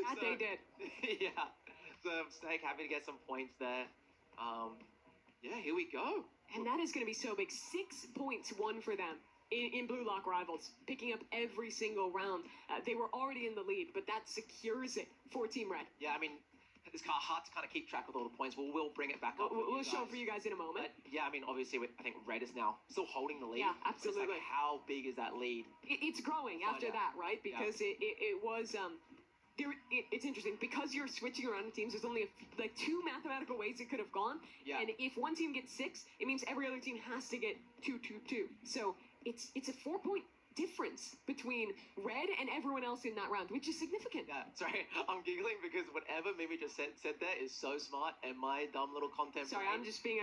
That they did. Yeah. So Steak happy to get some points there. Yeah, here we go. And that is going to be so big. 6 points won for them in Blue Lock Rivals, picking up every single round. They were already in the lead, but that secures it for Team Red. Yeah, I mean, it's kind of hard to kind of keep track of all the points. We'll bring it back up. We'll show it for you guys in a moment. But yeah, I mean, obviously, I think Red is now still holding the lead. Yeah, But it's like, absolutely. how big is that lead? It's growing Find after out. that, right? Because it was it's interesting because you're switching around the teams. There's only like 2 mathematical ways it could have gone. Yeah. And if one team gets 6, it means every other team has to get 2-2-2. So it's a 4-point difference between Red and everyone else in that round, which is significant. Yeah, sorry, I'm giggling because whatever Mimi just said there is so smart, and my dumb little content. Sorry, I'm just being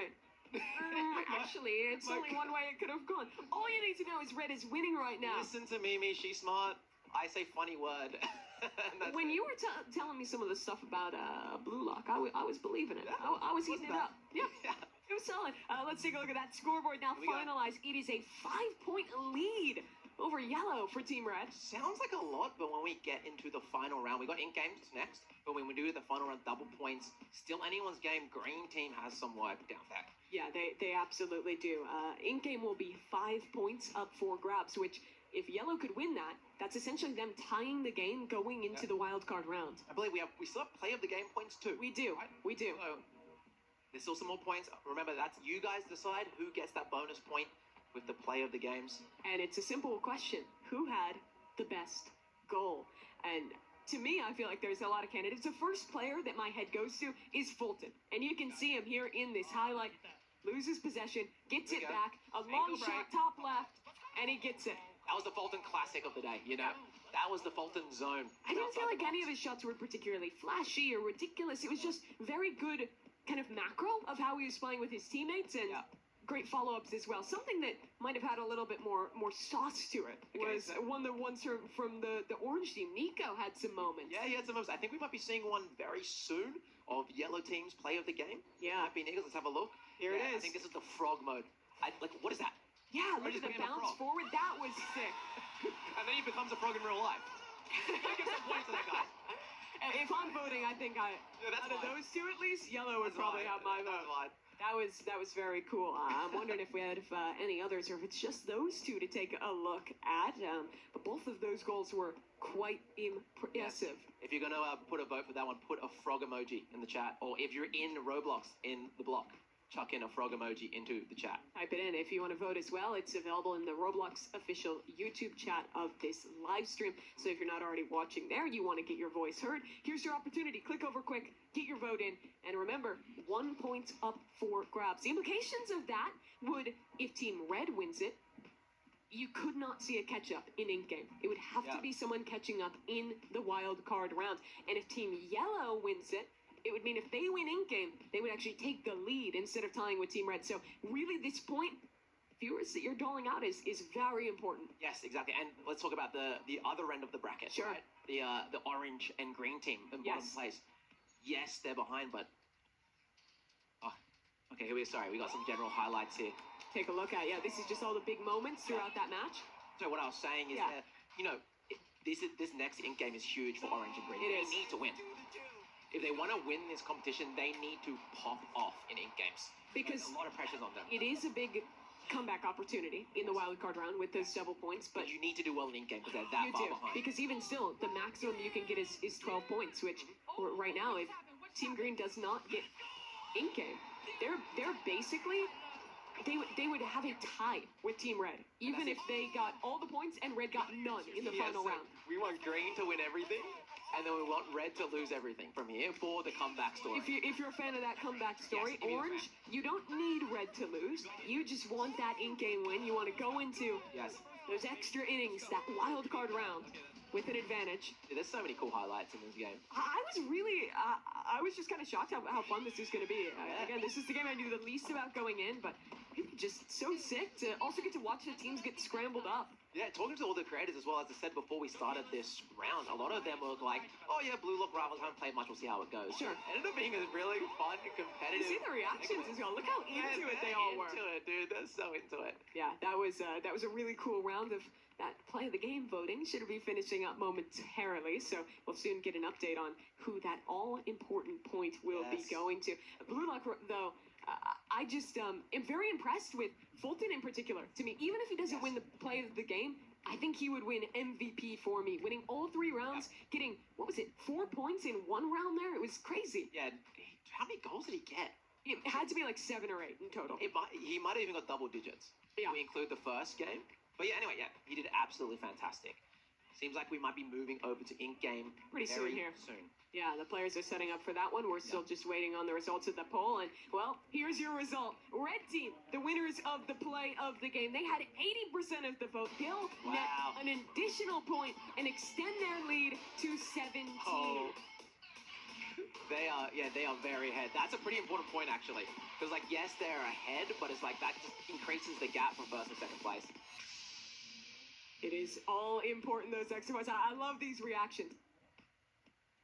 actually, it's my only one way it could have gone. All you need to know is Red is winning right now. Listen to Mimi, she's smart. I say funny word. And that's When it. you were telling me some of the stuff about Blue Lock, I was believing it. Yeah, I was heating it wasn't up. Yeah, Yeah. it was solid. Let's take a look at that scoreboard now. Here we go. Finalized. It is a 5-point lead over yellow for Team Red. Sounds like a lot, but when we get into the final round, we got in games next. But when we do the final round, double points, still anyone's game. Green team has some work down there. Yeah, they absolutely do. In game will be 5 points up for grabs, which if yellow could win that, that's essentially them tying the game going into the wild card round. I believe we still have play of the game points too. We do. Right? We do. So there's still some more points. Remember, that's you guys decide who gets that bonus point with the play of the games. And it's a simple question. Who had the best goal? And to me, I feel like there's a lot of candidates. The first player that my head goes to is Fulton. And you can see him here in this highlight. Loses possession, gets it back, a long shot top left, and he gets it. That was the Fulton classic of the day, you know? That was the Fulton zone. I didn't feel like any of his shots were particularly flashy or ridiculous. It was just very good kind of macro of how he was playing with his teammates and great follow-ups as well. Something that might have had a little bit more sauce to it was one of the ones from the orange team. Nico had some moments. Yeah, he had some moments. I think we might be seeing one very soon of yellow team's play of the game. Yeah. Might be Nichols. Let's have a look. Here it is. I think this is the frog mode. What is that? Yeah, look at the bounce forward. That was sick. And then he becomes a frog in real life. Give some points to that guy. If I'm voting, I think out of those two at least, yellow would probably have my vote. That was very cool. I'm wondering if we had any others or if it's just those two to take a look at. But both of those goals were quite impressive. Yes. If you're going to put a vote for that one, put a frog emoji in the chat. Or if you're in Roblox in the block, chuck in a frog emoji into the chat. Type it in if you want to vote as well. It's available in the Roblox official YouTube chat of this live stream. So if you're not already watching there, you want to get your voice heard, here's your opportunity. Click over quick, get your vote in, and remember, 1 point up for grabs. The implications of that would, if Team Red wins it, you could not see a catch-up in in-game. It would have to be someone catching up in the wild card round. And if Team Yellow wins it, it would mean if they win in-game, they would actually take the lead instead of tying with Team Red. So really this point, viewers, that you're doling out is very important. Yes, exactly. And let's talk about the other end of the bracket. Sure. Right? The orange and green team in bottom place. Yes, they're behind, but... Oh, okay, here we go. Sorry, we got some general highlights here. Take a look at, this is just all the big moments throughout that match. So what I was saying is that, you know, this next in-game is huge for orange and green. They need to win. If they want to win this competition, they need to pop off in games. Because a lot of pressures on them. It is a big comeback opportunity in the wild card round with those double points, but you need to do well in game because they're that far behind. Because even still, the maximum you can get is 12 points, which right now, if Team Green does not get in game, they're basically they would have a tie with Team Red, even if they got all the points and Red got none in the final round. We want Green to win everything. And then we want Red to lose everything from here for the comeback story. If you're a fan of that comeback story, Orange, you don't need Red to lose. You just want that in-game win. You want to go into those extra innings, that wild card round, with an advantage. There's so many cool highlights in this game. I was really, I was just kind of shocked how fun this is going to be. Again, this is the game I knew the least about going in, but just so sick to also get to watch the teams get scrambled up. Yeah, talking to all the creators as well, as I said before we started this round, a lot of them were like, oh yeah, Blue Lock Rivals, haven't played much, we'll see how it goes. Sure. It ended up being a really fun and competitive... You see the reactions as well. Look how into it they all were. Into it, dude. They're so into it. Yeah, that was a really cool round of that play of the game voting. Should be finishing up momentarily, so we'll soon get an update on who that all-important point will be going to. Blue Lock, though, I just am very impressed with Fulton in particular. To me, even if he doesn't win the play of the game, I think he would win MVP for me. Winning all 3 rounds, getting, 4 points in 1 round there? It was crazy. Yeah, how many goals did he get? It had to be like 7 or 8 in total. He might have even got double digits. Yeah. We include the first game. But yeah, anyway, he did absolutely fantastic. Seems like we might be moving over to in-game pretty soon here. Soon. Yeah, the players are setting up for that one. We're still just waiting on the results of the poll. And, well, here's your result. Red team, the winners of the play of the game. They had 80% of the vote. They'll net an additional point and extend their lead to 17. Oh. They are very ahead. That's a pretty important point, actually. Because, like, yes, they're ahead, but it's like that just increases the gap from first and second place. It is all important, those extra points. I love these reactions.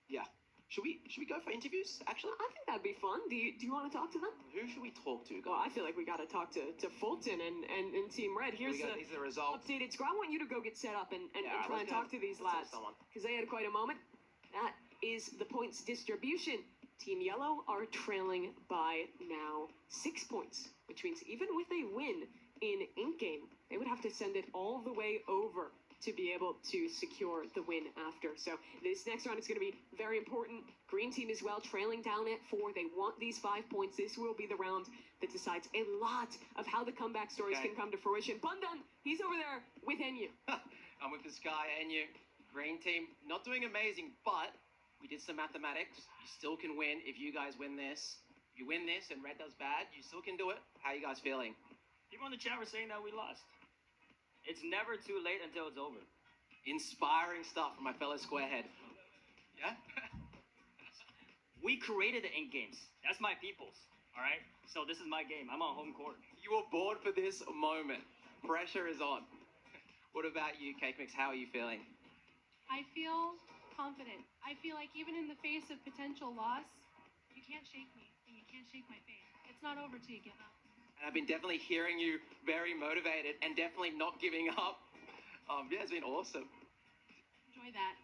Yeah. Should we go for interviews? Actually, I think that'd be fun. Do you want to talk to them? who should we talk to? Well, I feel like we got to talk to Fulton and Team Red. Here's These are the results. updated score. I want you to go get set up and Yeah, try let's and go. talk to these Let's talk lads to someone. because they had quite a moment. That is the points distribution. Team Yellow are trailing by now 6 points, which means even with a win in Ink Game, they would have to send it all the way over to be able to secure the win after. So this next round is going to be very important. Green team as well, trailing down at 4. They want these 5 points. This will be the round that decides a lot of how the comeback stories Okay. can come to fruition. Bundan, he's over there with Enyu. I'm with this guy and you. Green team not doing amazing, but we did some mathematics. You still can win if you guys win this. If you win this and red does bad, you still can do it. How you guys feeling? People in the chat were saying that we lost. It's never too late until it's over. Inspiring stuff from my fellow squarehead. Yeah? We created the Ink Games. That's my people's. All right. So this is my game. I'm on home court. You were born for this moment. Pressure is on. What about you, Cake Mix? How are you feeling? I feel confident. I feel like even in the face of potential loss, you can't shake me and you can't shake my faith. It's not over till you give up. And I've been definitely hearing you very motivated and definitely not giving up. Yeah, it's been awesome. Enjoy that.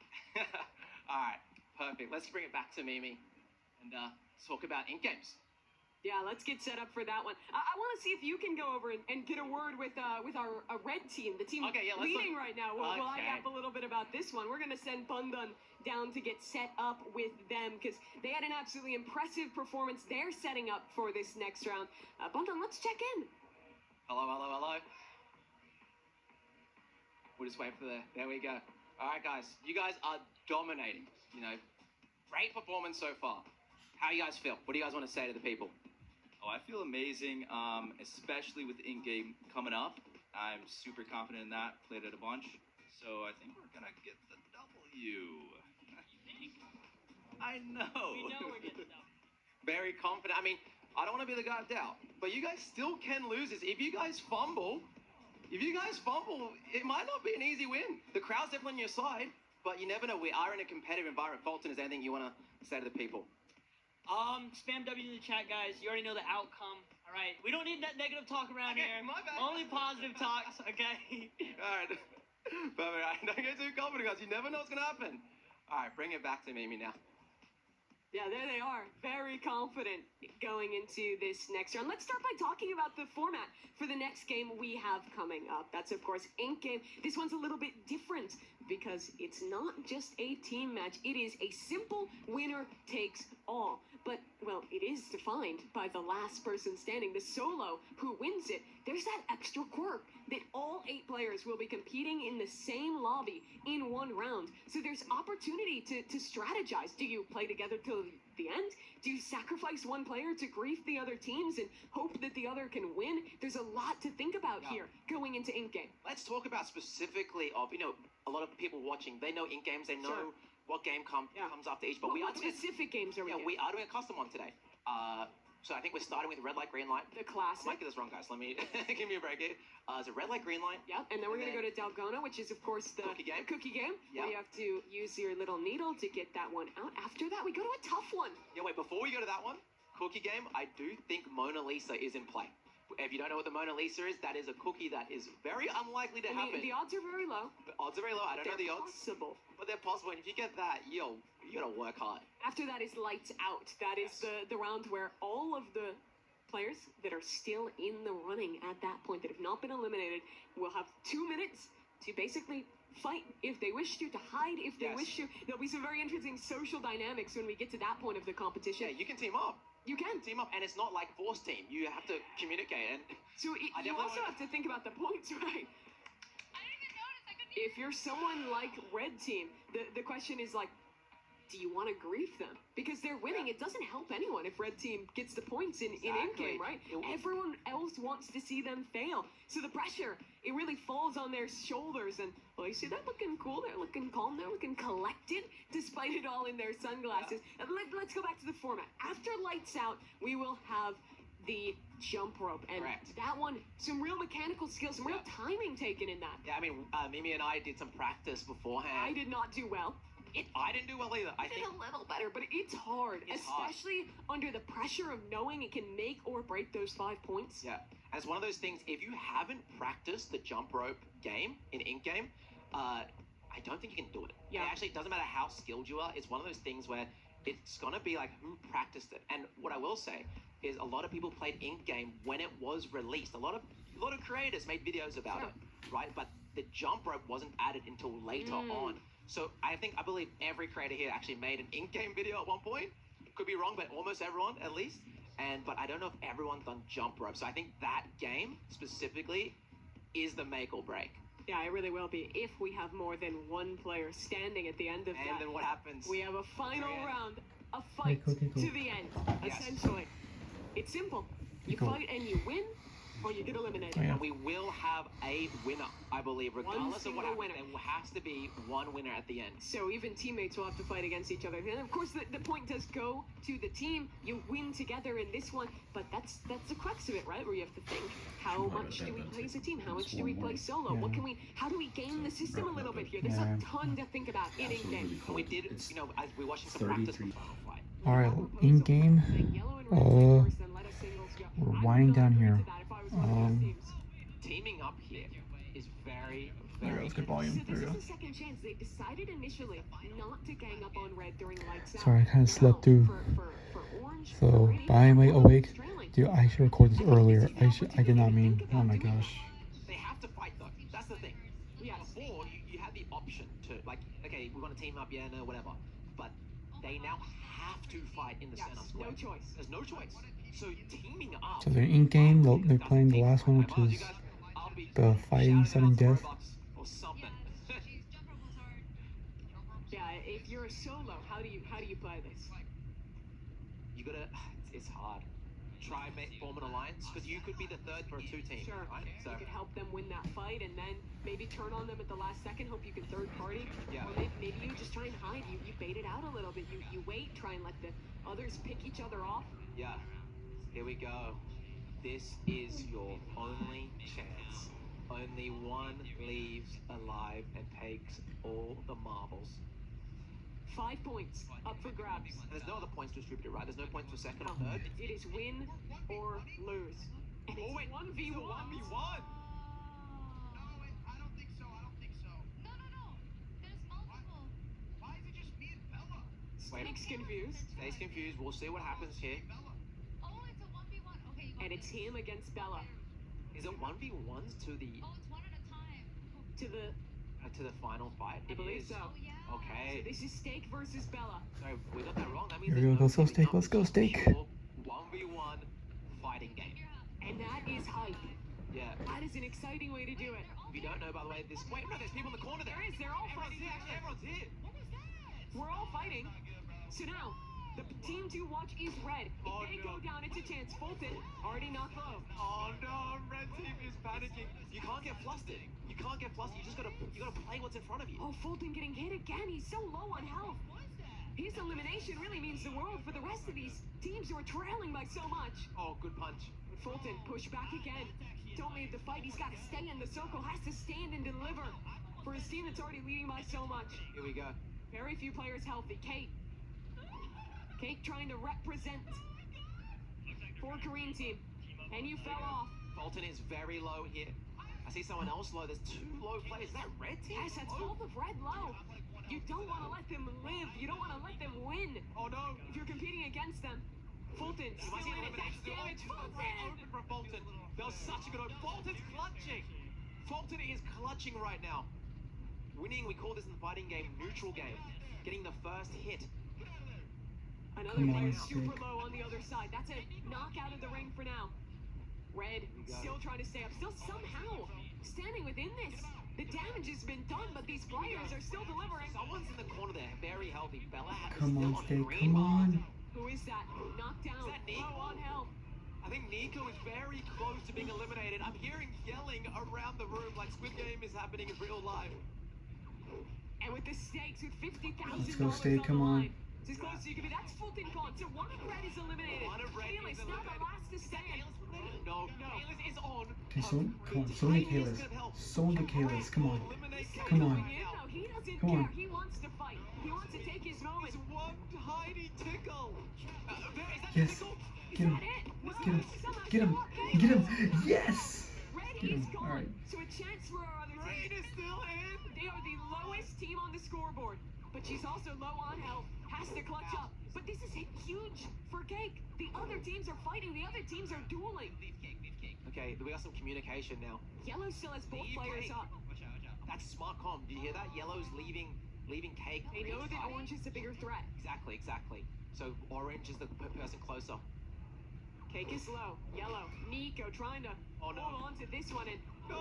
All right, perfect. Let's bring it back to Mimi and talk about Ink Games. Yeah, let's get set up for that one. I want to see if you can go over and get a word with our red team, the team Okay, yeah, let's leading look. right now. We'll Okay. eye up a little bit about this one. We're going to send Bundan down to get set up with them because they had an absolutely impressive performance. They're setting up for this next round. Bundan, let's check in. Hello, hello, hello. We'll just wait for there we go. All right, guys, you guys are dominating. You know, great performance so far. How you guys feel? What do you guys want to say to the people? Oh, I feel amazing, especially with in game coming up. I'm super confident in that. Played it a bunch, so I think we're gonna get the W. I know. We know we're getting done. Very confident. I mean, I don't want to be the guy of doubt, but you guys still can lose this. If you guys fumble, it might not be an easy win. The crowd's definitely on your side, but you never know. We are in a competitive environment. Fulton, is there anything you want to say to the people? Spam W in the chat, guys. You already know the outcome. All right. We don't need that negative talk around Okay, here. my bad. Only positive talks, okay? All right. Perfect. All right. Don't get too confident, guys. You never know what's going to happen. All right, bring it back to Mimi now. Yeah, there they are. Very confident going into this next round. Let's start by talking about the format for the next game we have coming up. That's, of course, Ink Game. This one's a little bit different because it's not just a team match. It is a simple winner takes all. But, well, it is defined by the last person standing, the solo who wins it. There's that extra quirk that all 8 players will be competing in the same lobby in one round. So there's opportunity to strategize. Do you play together till the end? Do you sacrifice one player to grief the other teams and hope that the other can win? There's a lot to think about here going into Ink Game. Let's talk about specifically of, a lot of people watching, they know Ink Games, they know Sure. what game comes after each, but What, we are what doing specific games are we doing? we are doing a custom one today. So I think we're starting with red light, green light. The I might classic. get this wrong, guys. Let me give me a break here. It's a red light, green light. Yep, and then we're going to go to Dalgona, which is, of course, the Cookie game. cookie game, where Yep. you have to use your little needle to get that one out. After that, we go to a tough one. Yeah, wait, before we go to that one, cookie game, I do think Mona Lisa is in play. If you don't know what the Mona Lisa is, that is a cookie that is very unlikely to I happen. mean, the odds are very low. The odds are very low. I don't know They're the odds, possible. but they're possible. And if you get that, you gotta work hard. After that is Lights Out. That is the round where all of the players that are still in the running at that point, that have not been eliminated, will have 2 minutes to basically fight if they wish to hide if they Yes. wish to. There'll be some very interesting social dynamics when we get to that point of the competition. Yeah, you can team up. You can. Team up, and it's not like force team. You have to communicate. And So I you definitely also wanna- have to think about the points, right? I didn't even notice. I couldn't If you're someone like Red Team, the question is like, do you want to grieve them? Because they're winning. Yeah. It doesn't help anyone if Red Team gets the points in Exactly. in-game, right? It- Everyone else wants to see them fail. So the pressure, it really falls on their shoulders. And, well, you see, they're looking cool. They're looking calm. They're looking collected, despite it all in their sunglasses. And let's go back to the format. After Lights Out, we will have the jump rope. And Correct. that one, some real mechanical skills, some real Yeah. timing taken in that. yeah, I mean, Mimi and I did some practice beforehand. I did not do well. I didn't do well either. I I did think a little better, but it's hard, It's hard. especially under the pressure of knowing it can make or break those 5 points. yeah. And it's one of those things. If you haven't practiced the jump rope game in ink game, I don't think you can do it. Yeah. It actually doesn't matter how skilled you are. It's one of those things where it's gonna be like who practiced it. And what I will say is a lot of people played ink game when it was released. A lot of creators made videos about Sure. it, right? But the jump rope wasn't added until later on. So I believe every creator here actually made an ink game video at one point. Could be wrong, but almost everyone at least. But I don't know if everyone's done jump rope. So I think that game specifically is the make or break. Yeah, it really will be if we have more than one player standing at the end of And that. then what happens? We have a final Very end. round, a fight Tickle, tickle. to the end, Yes. essentially. It's simple. You Tickle. fight and you win, or you get eliminated. Oh, yeah. And we will have a winner, I believe, regardless of what single happens. winner. There has to be one winner at the end. So even teammates will have to fight against each other. And of course, the point does go to the team. You win together in this one, but that's the crux of it, right? Where you have to think, how much do we play as a team? How much do we play solo? What Yeah. can we? How do we game the system a little bit here? There's Yeah. a ton to think about in game. And we did, as we're watching some practice before the fight. All right, in game. We're winding down here. Teaming up here is very, There very goes good volume. So There we this go. is the second chance. They decided initially not to gang up on red during lights out. Sorry, I kinda slept Now, through. for orange, So, already, by my Orange awake, is trailing. dude, I should record this earlier. I did not mean. Oh my gosh. They have to fight though. That's the thing. Yes. Before you had the option to like, okay, we're gonna team up, yeah, no, whatever. But they now have to fight in the Yes, center square. no choice. There's no choice. So teaming up. So they're in game. They're playing the last one, which is the fighting sudden death. Or something. Jump rope was hard. Yeah, if you're a solo, how do you play this? You gotta. It's hard. Try and form an alliance because you could be the third for a 2-team. Sure. Right? So You could help them win that fight, and then maybe turn on them at the last second. Hope you can third party. Yeah. Or maybe you just try and hide. You bait it out a little bit. You wait. Try and let the others pick each other off. yeah. Here we go. This is your only chance. Only one leaves alive and takes all the marbles. 5 points up for grabs. And there's no other points distributed, right? There's no points for second or No, third. it is win or lose. And it's 1v1. Oh, No, I don't think so. No. There's multiple. Why is it just me and Bella? Snake's confused. Stays confused. We'll see what happens here. Oh, it's a 1v1. Okay, you got And it's him against Bella. Is it 1v1s to the Oh, it's one at a time. To the final fight? I It believe is. so. Oh, yeah. So Okay. this is Steak versus Bella. So we got that wrong. That means Here we go. there's Let's go, no Steak. teaming up. Let's go, It's just Steak. pure 1v1 fighting game. And that is hype. Yeah. That is an exciting way to do it. If you don't know, by the way, this. Wait, no, there's people in the corner there. There is. They're all Everyone's fighting. here. Actually, everyone's here. What was that? We're all fighting. So now, the team to watch is red. If Oh, they no. go down, it's a chance. Fulton already knocked low. Oh no, red team is panicking. You can't get flustered. You can't get flustered. You gotta play what's in front of you. Oh, Fulton getting hit again. He's so low on health. His elimination really means the world for the rest of these teams who are trailing by so much. Oh, good punch. But Fulton push back again. Don't leave the fight. He's got to stay in the circle. Has to stand and deliver for his team that's already leading by so much. Here we go. Very few players healthy. Kate trying to represent for Korean team. And you fell off. Fulton is very low here. I see someone else low. There's 2 low players. Is that red team? Yes, that's both of red low. You don't want to let them live. You don't want to let them win. Oh no. If you're competing against them. Fulton You still might see in an attack elimination. Oh, damage. it's open from Fulton. That was such a good open. Fulton's clutching. Fulton is clutching right now. Winning, we call this in the fighting game, neutral game. Getting the first hit. Another Come on, player Stick. super low on the other side. That's a knockout of the ring for now. Red still trying to stay up. Still somehow standing within this. The damage has been done, but these players are still delivering. Someone's in the corner there, very healthy. Bella had Come still on, on Steak. green Come bar. on. Who is that? Knocked down. Is that Nico? Low on health. I think Nico is very close to being eliminated. I'm hearing yelling around the room like Squid Game is happening in real life. And with the stakes, with $50,000 Let's go, Steak, on come the on. line. It's as close as you can be. That's Fulton gone. So one of red is eliminated. One of red Kalis is now the eliminated. last to stand. No, Kalis is on. Okay, come on. Someone get Kalis. Someone get Kalis. Come on. Eliminate Come Kalis on. right now. he doesn't Come care. on. He wants to fight. He wants to take his moment. It's one tiny tickle. There, is that Yes. tickle? Is Get him. that it? Well, Get him. somehow Get him. show up, okay? Get him. Yes. Red Get is him. gone. All right. So a chance for our other Rain team. is still in. They are the lowest team on the scoreboard, but she's also low on health. Has to clutch up. But this is huge for Cake. The other teams are fighting. The other teams are dueling. Leave cake. Okay, we got some communication now. Yellow still has both Leave players Cake. up. Watch out. That's smart comm. Do you hear that? Yellow's leaving Cake. They know that Orange is the bigger threat. Exactly. So Orange is the person closer. Cake is low. Yellow. Nico trying to Oh, no. hold on to this one, and No!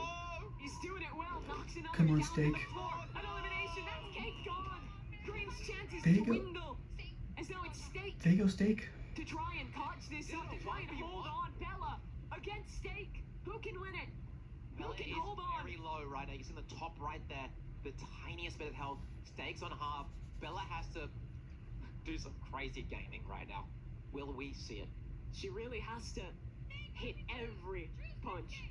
he's doing it well. Knocks another Come on, down Steak. to the floor. An elimination. That's Cake gone. Green's chances There you go. dwindle. As now it's Steak There you go, Steak. to try and catch this up, to try and hold on. Bella against Steak. Who can win it? Who Bella can is hold on? very low right now. You see in the top right there, the tiniest bit of health. Stakes on half. Bella has to do some crazy gaming right now. Will we see it? She really has to hit every punch.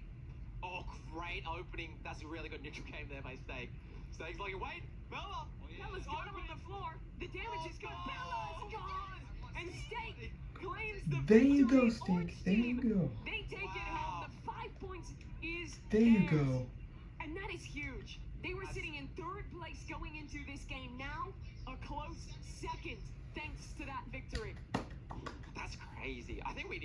Oh, great opening. That's a really good neutral game there by Steak. Steak's like, wait, Bella! Bella's got him on the floor. The damage is good. Bella's gone. And Steak claims the There you victory. go, Steak. Orange There you team, go. They take it home. The 5 points is There you theirs. go. And that is huge. They were sitting in third place going into this game. Now, a close second, thanks to that victory. That's crazy. I think we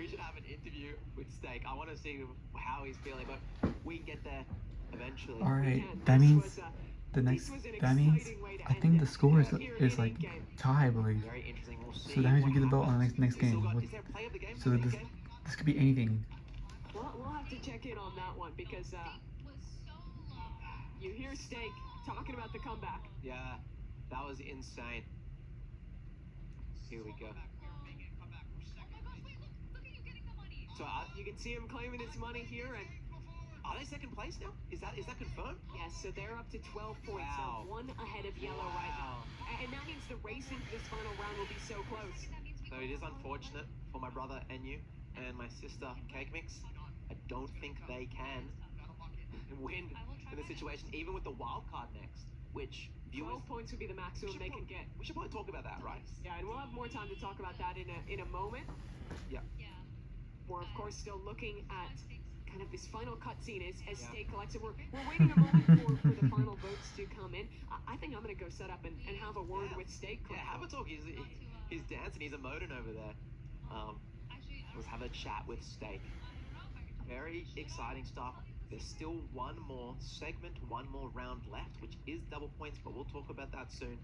should have an interview with Steak. I want to see how he's feeling, but we can get there eventually. All right. Again, That this means was, the next. was an That means exciting way to I end think it. the score Here is in like game. tie, I believe. Very interesting. We'll see. So that means we what get the belt on the happens. next We still game. got- is there a play of the game? So for the this game? could be anything. We'll have to check in on that one because Was so low. you hear Steak talking about the comeback. Yeah, that was insane. Here we go. Oh my gosh, wait, look at you getting the money. So You can see him claiming his money here, and are they second place now? Is that confirmed? yes, so they're up to 12 points, Wow. so one ahead of Yellow right now. And that means the race into this final round will be so close. That means we So go it is all the way unfortunate for my brother Enyu and my sister Cake Mix. I don't think they can win in this situation, even with the wild card next, which viewers 12 points would be the maximum they can get. we should probably talk about that, right? Yeah, and we'll have more time to talk about that in a moment. Yeah. Yeah. We're of course still looking at kind of this final cutscene as Yeah. Steak collects it. We're waiting a moment for the final votes to come in. I think I'm gonna go set up and have a word Yeah. with Steak. Yeah, have a talk. He's dancing, he's emoting over there. Actually, Let's have a chat with Steak. I don't know if I can talk Very exciting stuff. There's still one more segment, one more round left, which is double points, but we'll talk about that soon.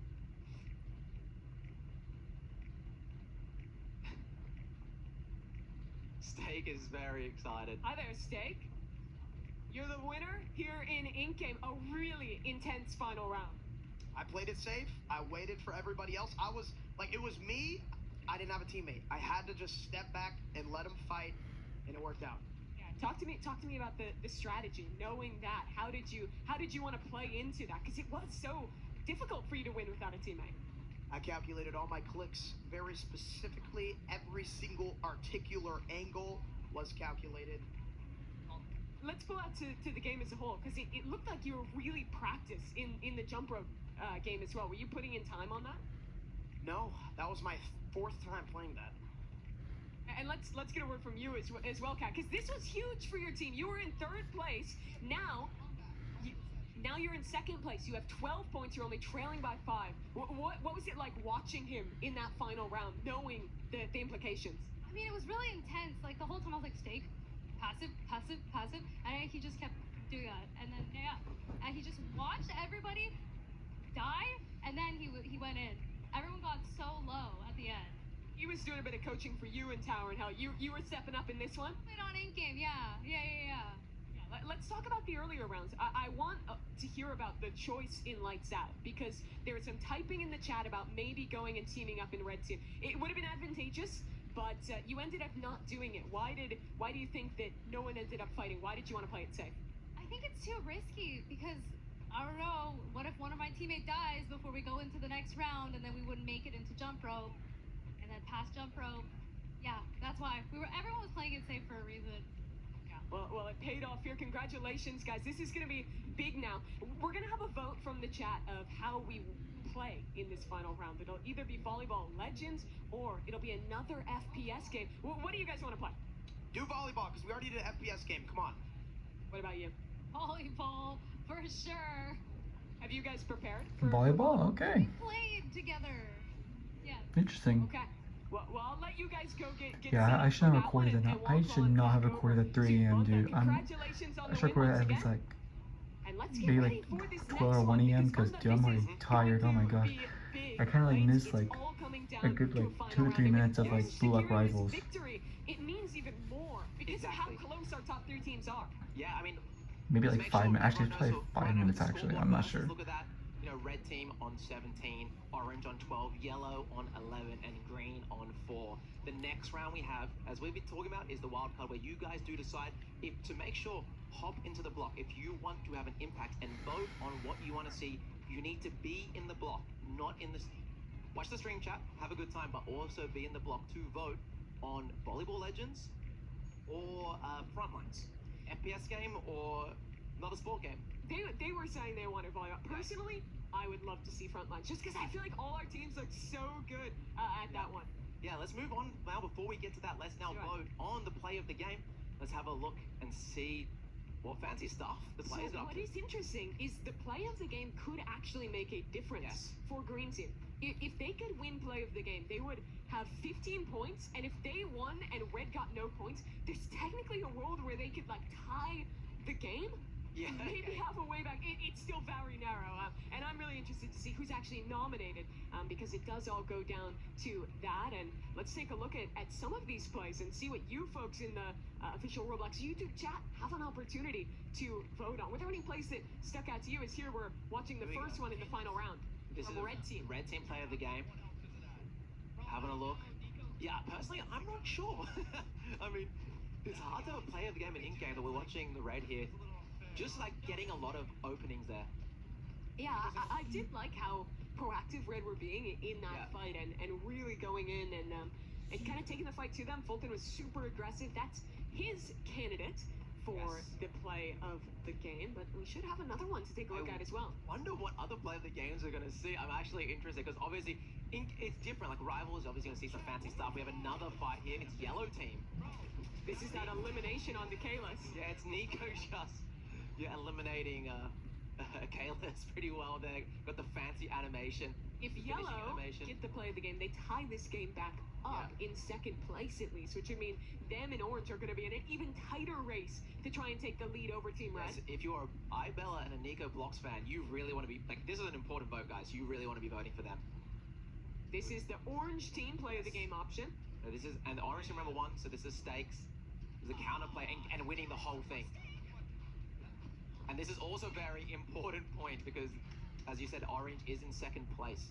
Steak is very excited. Hi there, Steak. You're the winner here in Ink Game. A really intense final round. I played it safe. I waited for everybody else. I was like, it was me. I didn't have a teammate. I had to just step back and let them fight, and it worked out. Yeah, talk to me about the strategy. Knowing that, how did you want to play into that? Because it was so difficult for you to win without a teammate. I calculated all my clicks very specifically. Every single articular angle was calculated. Let's pull out to the game as a whole, because it looked like you were really practiced in the jump rope game as well. Were you putting in time on that? No, that was my fourth time playing that. And let's get a word from you as well, Kat, because this was huge for your team. You were in third place. Now you're in second place. You have 12 points. You're only trailing by 5. What was it like watching him in that final round, knowing the implications? I mean, it was really intense. Like the whole time I was like, Steak, passive, passive, passive, and he just kept doing that. And then and he just watched everybody die, and then he went in. Everyone got so low at the end. He was doing a bit of coaching for you in Tower and how you were stepping up in this one. Played on in game, yeah. Let's talk about the earlier rounds. I want to hear about the choice in Lights Out, because there was some typing in the chat about maybe going and teaming up in Red Team. It would have been advantageous, but you ended up not doing it. Why do you think that no one ended up fighting? Why did you want to play it safe? I think it's too risky because I don't know. What if one of my teammates dies before we go into the next round, and then we wouldn't make it into jump rope, and then past jump rope? Yeah, that's why everyone was playing it safe for a reason. Well, it paid off here. Congratulations, guys. This is going to be big now. We're going to have a vote from the chat of how we play in this final round. It'll either be Volleyball Legends or it'll be another FPS game. What do you guys want to play? Do volleyball, because we already did an FPS game. Come on. What about you? Volleyball, for sure. Have you guys prepared? Volleyball, okay. Played together. Yeah. Interesting. Okay. Well, I'll let you guys go get Yeah, set I up should for have that recorded one, it. and I we'll should not have back recorded over at 3 to a.m., both of dude. them. I Congratulations on the should win record once at least again. like And let's get maybe ready like for this 12 next or 1 one, a.m. because because dude, I'm this already is tired. Oh my going to gosh. be big, I kind of like right? missed It's like all coming down a good to a like final 2 or round. 3 And if minutes of like Orange Blue Lock secures Rivals. victory, it means even more because Exactly. of how close our top 3 teams are. Yeah, I mean, Maybe let's like make 5 sure minutes. Actually, it's everyone probably knows 5 minutes the actually. scoreboard I'm not first. sure. Let's look at that. You know, red team on 17, orange on 12, yellow on 11, and green on 4. The next round we have, as we've been talking about, is the wild card, where you guys do decide if to make sure hop into the block. If you want to have an impact and vote on what you want to see, you need to be in the block, not in the. Watch the stream chat, have a good time, but also be in the block to vote on Volleyball Legends or Frontlines, FPS game or another sport game. They were saying they wanted volleyball. Personally, I would love to see Frontlines just because I feel like all our teams look so good at that one. Yeah, let's move on now. Before we get to that, let's now vote on the play of the game. Let's have a look and see what fancy stuff the players So got up what to. is interesting is the play of the game could actually make a difference Yes. for Green Team. If they could win play of the game, they would have 15 points, and if they won and Red got no points, there's technically a world where they could like tie the game. Yeah, Maybe okay. have a way back. It's still very narrow, and I'm really interested to see who's actually nominated, because it does all go down to that. And let's take a look at some of these plays and see what you folks in the official Roblox YouTube chat have an opportunity to vote on. Were there any plays that stuck out to you? As here we're watching the Here we first go. one in the final round This from is Red Team. Red team play of the game. Having a look. Yeah, personally, I'm not sure. I mean, it's hard to have a play of the game in in-game, but we're watching the red here. Just like getting a lot of openings there. Yeah, I did like how proactive Red were being in that Yeah. fight and really going in and kind of taking the fight to them. Fulton was super aggressive. That's his candidate for Yes. the play of the game, but we should have another one to take a look at as well. Wonder what other play of the games we're going to see. I'm actually interested because obviously it's different. Like Rivals, obviously going to see some fancy stuff. We have another fight here. It's yellow team. This is that elimination on the Kalis. Yeah, it's Nico just eliminating Kalis pretty well there. Got the fancy animation. If the finishing yellow animation. get the play of the game, they tie this game back up in second place at least, which would mean them and Orange are going to be in an even tighter race to try and take the lead over Team Red. Yes, if you're a iBella and a Nico Blocks fan, you really want to be like, this is an important vote, guys. You really want to be voting for them. This is the Orange team play of the game option. So this is, and the Orange team number 1, so this is stakes. There's a counter play and winning the whole thing. And this is also a very important point because, as you said, Orange is in second place.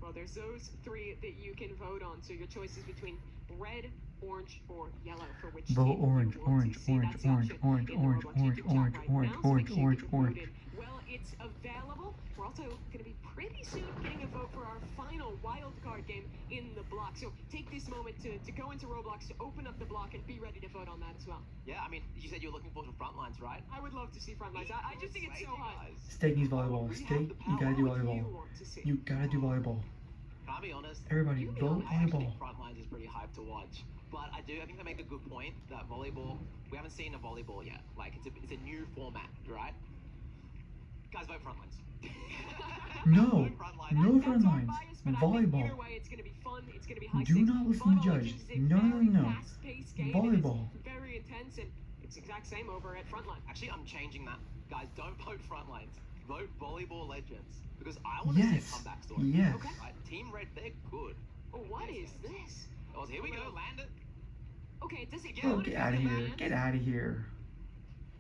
Well, there's those 3 that you can vote on. So your choice is between red, orange, or yellow for which Vote team you orange, want orange, to see. orange, That's the orange, option orange, in the orange, Roblox orange, YouTube chat orange, right orange, now, so orange, make sure you orange, get the orange. vote in. Well, it's available. We're also going to be pretty soon getting a vote for our final wild card game in the block. So take this moment to go into Roblox, to open up the block, and be ready to vote on that as well. Yeah, I mean, you said you're looking forward to Frontlines, right? I would love to see Frontlines. I just think it's so high. Steak needs volleyball. Steak, you gotta do What do you volleyball. want to see? You gotta do volleyball. Can I be honest? Everybody, You be vote honest. I actually volleyball. think Frontlines is pretty hyped to watch. But I think they make a good point that volleyball, we haven't seen a volleyball yet. Like, it's a new format, right? Guys, vote Frontlines. No, Vote Frontlines. no That's front our lines. bias, but I think Volleyball. either way, it's going to be fun. It's going to be high Do stakes. not listen to the Volleyball judge. Legends is a No, no, very no. fast-paced game. Volleyball. It is very intense, and it's the exact same over at Frontline. Actually, I'm changing that. Guys, don't vote Frontlines. Vote Volleyball Legends. Because I want to see a Yes. comeback story. Yes. Okay. Right? Team Red, they're good. Oh, what is this? Oh, here we go. Land it. Okay, does it Oh, count Oh, get if out of it's a here. land? Get out of here.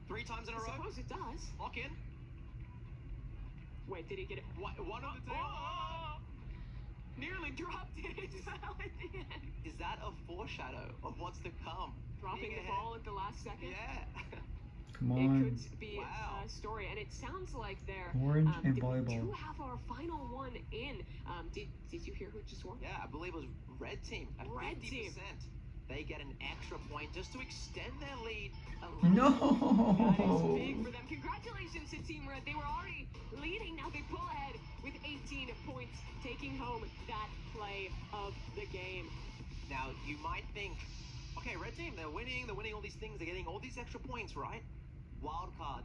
3 times in a I row. suppose it does. Lock in. Wait, did he get it? One on the table. Oh! Nearly dropped it as well at the end. Is that a foreshadow of what's to come? Dropping Being the ahead. ball at the last second. Yeah. Come It on. could be Wow. a story, and it sounds like they're Orange and we volleyball. do have our final one in. Did you hear who just won? Yeah, I believe it was Red Team at Red 50%. Team. they get an extra point just to extend their lead a little. That is No. big for them. Congratulations to Team Red. They were already leading. Now they pull ahead with 18 points, taking home that play of the game. Now, you might think, okay, red team, they're winning all these things, they're getting all these extra points, right? Wild card,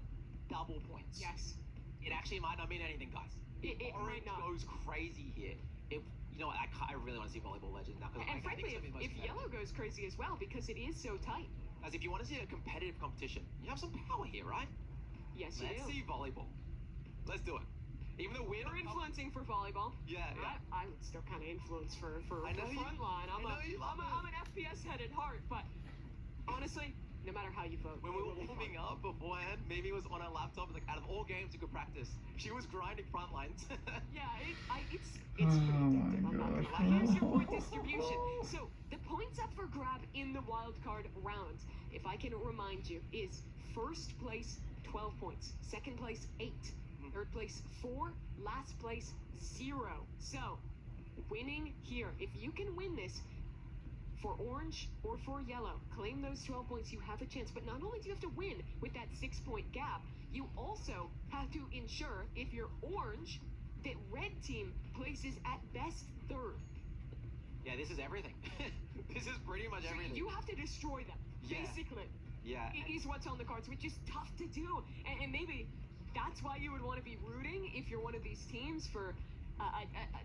double points. Yes. It actually might not mean anything, guys. It might Orange not. goes crazy here. If you know what, I really want to see Volleyball Legends now. And I think frankly, it's gonna be the most if competitive. yellow goes crazy as well, because it is so tight. As if you want to see a competitive competition, you have some power here, right? Yes, you Let's do. see volleyball. Let's do it. Even though we're You're influencing for volleyball. Yeah. I would still kind of influence for I know the you- front line. I know you love I'm an FPS head at heart, but honestly, no matter how you vote, When we were warming up beforehand, Mimi was on her laptop. Like, out of all games you could practice, she was grinding front lines. Yeah, it's Oh pretty my addictive. I'm not gonna gosh. lie. Here's your point distribution. So the points up for grab in the wild card round, if I can remind you, is first place 12 points, second place 8, third place 4, last place 0. So winning here, if you can win this for orange or for yellow, claim those 12 points, you have a chance. But not only do you have to win with that 6-point gap, you also have to ensure, if you're orange, that red team places at best third. Yeah, this is everything. This is pretty much So everything. you have to destroy them, Yeah. basically. Yeah. It is what's on the cards, which is tough to do. And maybe that's why you would want to be rooting if you're one of these teams for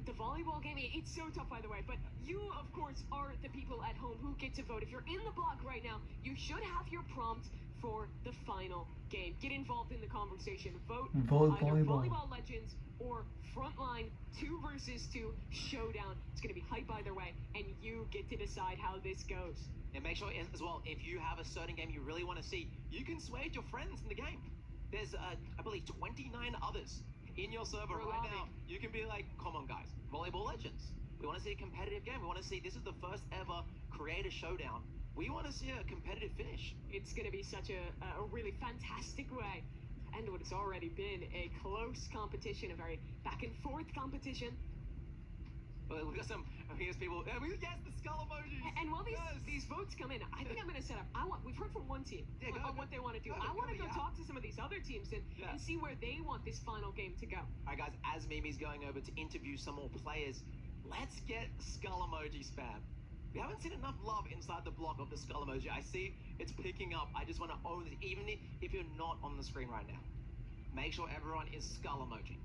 the volleyball game. It's so tough, by the way. But you, of course, are the people at home who get to vote. If you're in the block right now, you should have your prompt for the final game. Get involved in the conversation. Vote either Volleyball Legends or Frontline 2 versus 2 Showdown. It's going to be hype either way, and you get to decide how this goes. And make sure as well, if you have a certain game you really want to see, you can sway your friends in the game. There's, I believe, 29 others in your server Or right lobby. now. You can be like, come on, guys, Volleyball Legends. We want to see a competitive game. We want to see, this is the first ever creator showdown. We want to see a competitive finish. It's going to be such a really fantastic way to end what has already been a close competition, a very back and forth competition. But we got some, here's people, yes, the skull emojis. And while Yes. these votes come in, I think I'm going to set up. We've heard from one team Yeah, go, on go. what they want to do. Go, I want to go, go yeah. talk to some of these other teams and see where they want this final game to go. All right, guys, as Mimi's going over to interview some more players, let's get skull emoji spam. We haven't seen enough love inside the block of the skull emoji. I see it's picking up. I just want to own this, even if you're not on the screen right now. Make sure everyone is skull emoji.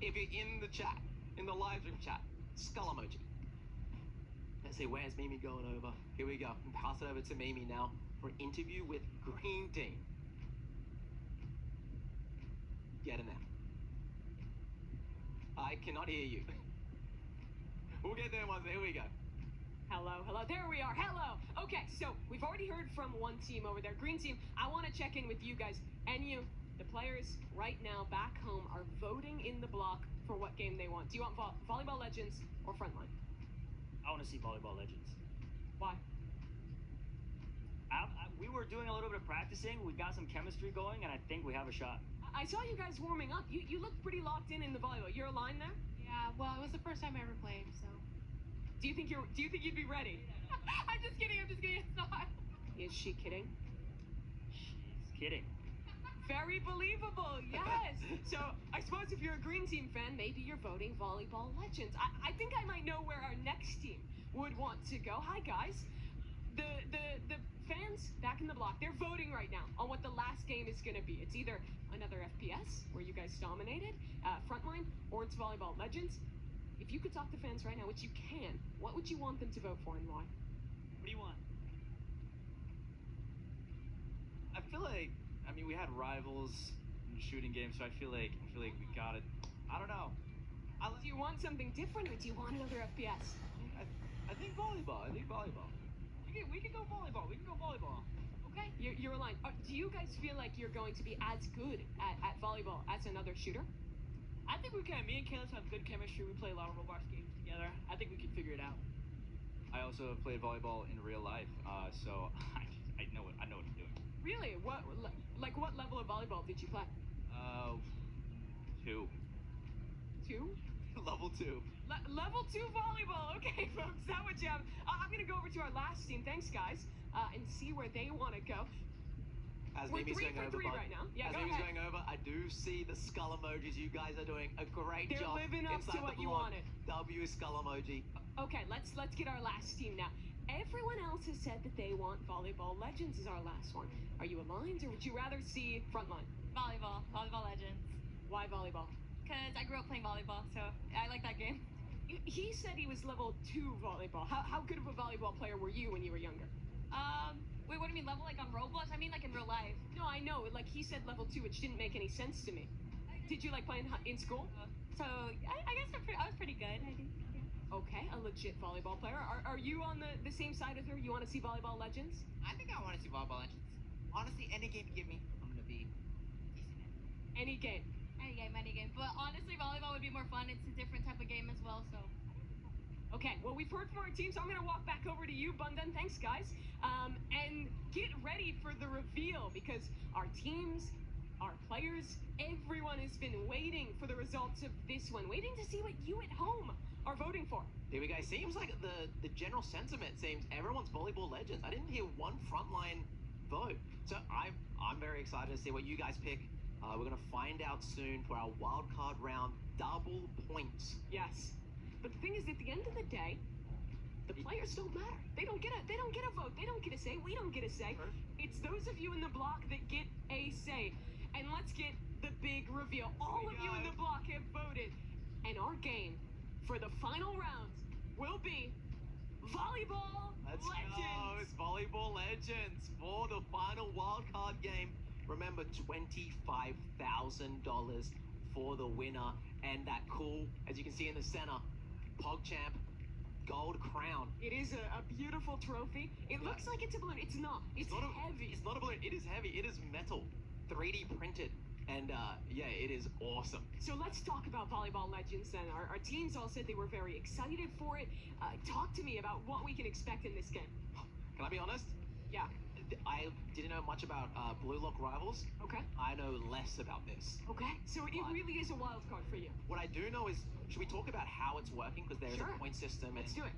If you're in the chat, in the live stream chat, skull emoji. Let's see, where's Mimi going over? Here we go. And pass it over to Mimi now for an interview with Green Team. Get in there. I cannot hear you. We'll get there once. Here we go. Hello. There we are. Hello. Okay, so we've already heard from one team over there. Green team, I want to check in with you guys. And you, the players right now back home are voting in the block for what game they want. Do you want Volleyball Legends or Frontline? I want to see Volleyball Legends. Why? We were doing a little bit of practicing. We got some chemistry going, and I think we have a shot. I saw you guys warming up. You look pretty locked in the volleyball. You're aligned there? Yeah, well, it was the first time I ever played, so. Do you think you'd be ready? I'm just kidding, it's not. Is she kidding? She's kidding. Very believable, yes. So I suppose if you're a Green Team fan, maybe you're voting Volleyball Legends. I think I might know where our next team would want to go. Hi guys. The fans back in the block, they're voting right now on what the last game is going to be. It's either another FPS where you guys dominated, Frontline, or it's Volleyball Legends. If you could talk to fans right now, which you can, what would you want them to vote for and why? What do you want? I feel like, I mean, we had rivals in shooting games, so I feel like we got it. I don't know. Do you want something different, or do you want another FPS? I think volleyball. We can go volleyball. Okay, you're aligned. Do you guys feel like you're going to be as good at volleyball as another shooter? I think we can. Me and Caleb have good chemistry. We play a lot of Roblox games together. I think we can figure it out. I also have played volleyball in real life, so I know what I'm doing. Really? What level of volleyball did you play? 2. 2? Level 2. Level 2 volleyball. Okay, folks, that what you have. I'm going to go over to our last team. Thanks, guys. And see where they want to go. As We're Mimi's 3 going for over, 3 bud. right now. Yeah, As go Mimi's ahead. going over, I do see the skull emojis. You guys are doing a great They're job. living up inside to what the you blog. wanted. W skull emoji. Okay, let's get our last team now. Everyone else has said that they want Volleyball Legends as our last one. Are you aligned, or would you rather see Frontline? Volleyball Legends. Why volleyball? Because I grew up playing volleyball, so I like that game. He said he was level 2 volleyball. How good of a volleyball player were you when you were younger? Wait, what do you mean, level like on Roblox? I mean like in real life. No, I know. Like he said level 2, which didn't make any sense to me. Did you like playing in school? So I guess I was pretty good. I think. Yeah. Okay, a legit volleyball player. Are you on the same side with her? You want to see Volleyball Legends? I think I want to see Volleyball Legends. Honestly, any game you give me, I'm gonna be decent at. Any game. Any game. But honestly, volleyball would be more fun. It's a different type of game as well, so. Okay, well, we've heard from our team, so I'm going to walk back over to you, Bundan. Thanks, guys. And get ready for the reveal, because our teams, our players, everyone has been waiting for the results of this one, waiting to see what you at home are voting for. Here we go. Seems like the general sentiment seems everyone's Volleyball Legends. I didn't hear one frontline vote. So I'm very excited to see what you guys pick. We're going to find out soon for our wild card round double points. Yes. But the thing is, at the end of the day, the players don't matter. They don't get a vote. They don't get a say. We don't get a say. Sure. It's those of you in the block that get a say. And let's get the big reveal. All of you in the block have voted. And our game for the final round will be Volleyball Let's Legends. go. It's Volleyball Legends for the final wildcard game. Remember, $25,000 for the winner. And that cool, as you can see in the center, PogChamp gold crown. It is a beautiful trophy. It looks like it's a balloon. It's not. It's not heavy. It's not a balloon. It is heavy. It is metal, 3D printed. And yeah, it is awesome. So let's talk about Volleyball Legends then. Our teams all said they were very excited for it. Talk to me about what we can expect in this game. Can I be honest? Yeah. I didn't know much about Blue Lock Rivals. Okay. I know less about this. Okay. So it really is a wild card for you. What I do know is, should we talk about how it's working? Because there's Sure. a point system. Let's do it.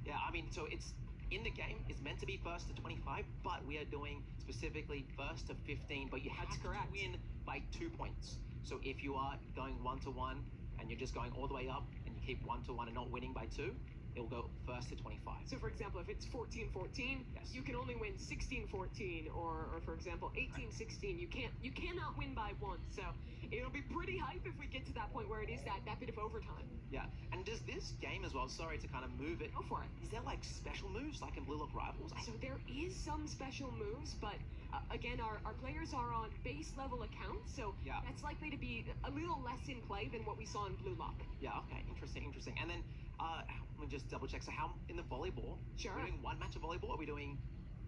Yeah, I mean, so it's in the game. It's meant to be first to 25, but we are doing specifically first to 15. But you have That's to correct. win by 2 points. So if you are going 1-1 and you're just going all the way up and you keep 1-1 and not winning by 2, it'll go first to 25. So for example, if it's 14-14, Yes. you can only win 16-14, or for example 18-16. You cannot win by 1. So it'll be pretty hype if we get to that point where it is that bit of overtime. Yeah, and does this game as well, sorry to kind of move it, Go for it. is there like special moves like in Blue Lock Rivals? So there is some special moves, but again, our players are on base level accounts, so Yeah. that's likely to be a little less in play than what we saw in Blue Lock. Yeah, okay, interesting. And then, let me just double check. So how, in the volleyball, Sure. we're doing one match of volleyball? Are we doing,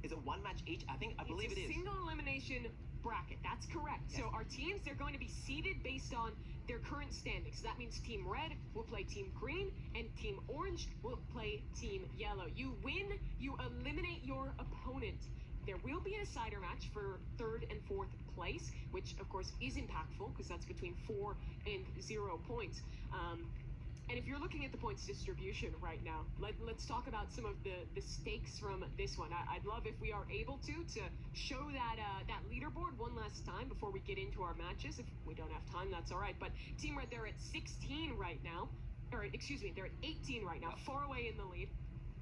is it one match each? I believe It's it a is. single elimination bracket. That's correct. Yes. So our teams, they're going to be seeded based on their current standings. So that means Team Red will play Team Green, and Team Orange will play Team Yellow. You win, you eliminate your opponent. There will be a cider match for 3rd and 4th place, which of course is impactful because that's between 4 and 0 points. And if you're looking at the points distribution right now, let's talk about some of the stakes from this one. I'd love if we are able to show that leaderboard one last time before we get into our matches. If we don't have time, that's all right. But Team Red, they're at 16 right now. Or excuse me, they're at 18 right now, far away in the lead.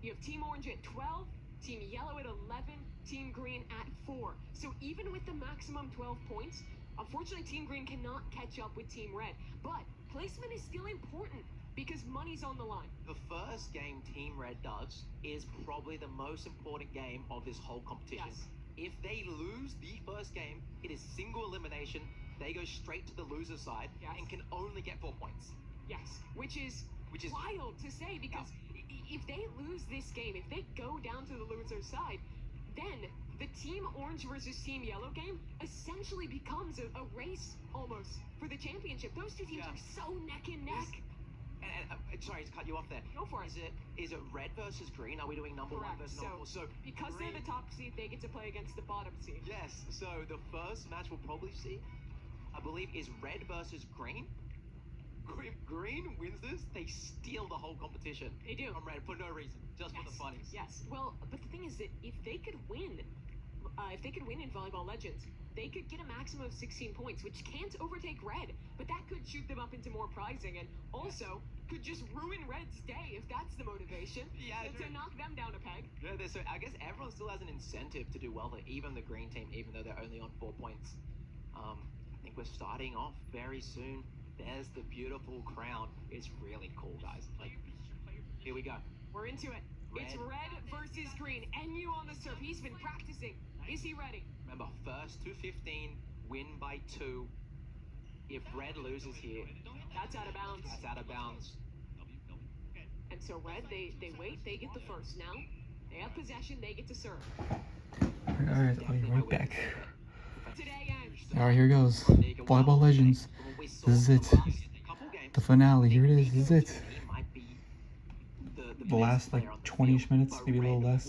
You have Team Orange at 12, Team Yellow at 11, Team Green at 4. So even with the maximum 12 points, unfortunately Team Green cannot catch up with Team Red. But placement is still important because money's on the line. The first game Team Red does is probably the most important game of this whole competition. Yes. If they lose the first game, it is single elimination. They go straight to the loser side Yes. and can only get 4 points. Yes, which is wild to say because if they lose this game, if they go down to the loser side, then the Team Orange versus Team Yellow game essentially becomes a race almost for the championship. Those two teams Yeah. are so neck and neck. And sorry to cut you off there. Go for it. Is it red versus green? Are we doing number Correct. 1 versus number 4? So Because green, they're the top seed, they get to play against the bottom seed. Yes. So the first match we'll probably see, I believe, is red versus green. if Green wins this, they steal the whole competition. They do. From Red for no reason, just for the funnies. Yes. Well, but the thing is that if they could win in Volleyball Legends, they could get a maximum of 16 points, which can't overtake Red, but that could shoot them up into more prizing, and also could just ruin Red's day if that's the motivation. Yeah, to knock them down a peg. Yeah, so I guess everyone still has an incentive to do well, even the green team, even though they're only on 4 points. I think we're starting off very soon. There's the beautiful crown. It's really cool, guys. Like, here we go. We're into it. It's red versus green. NU on the serve. He's been practicing. Is he ready? Remember, first to 15, win by 2. If Red loses here, that's out of bounds. That's out of bounds. And so Red, they wait, they get the first. Now, they have possession, they get to serve. Alright, I'll be right back. Today ends. Alright, here goes. Volleyball Legends. This is it. The finale. Here it is. This is it. The last like 20-ish minutes, maybe a little less.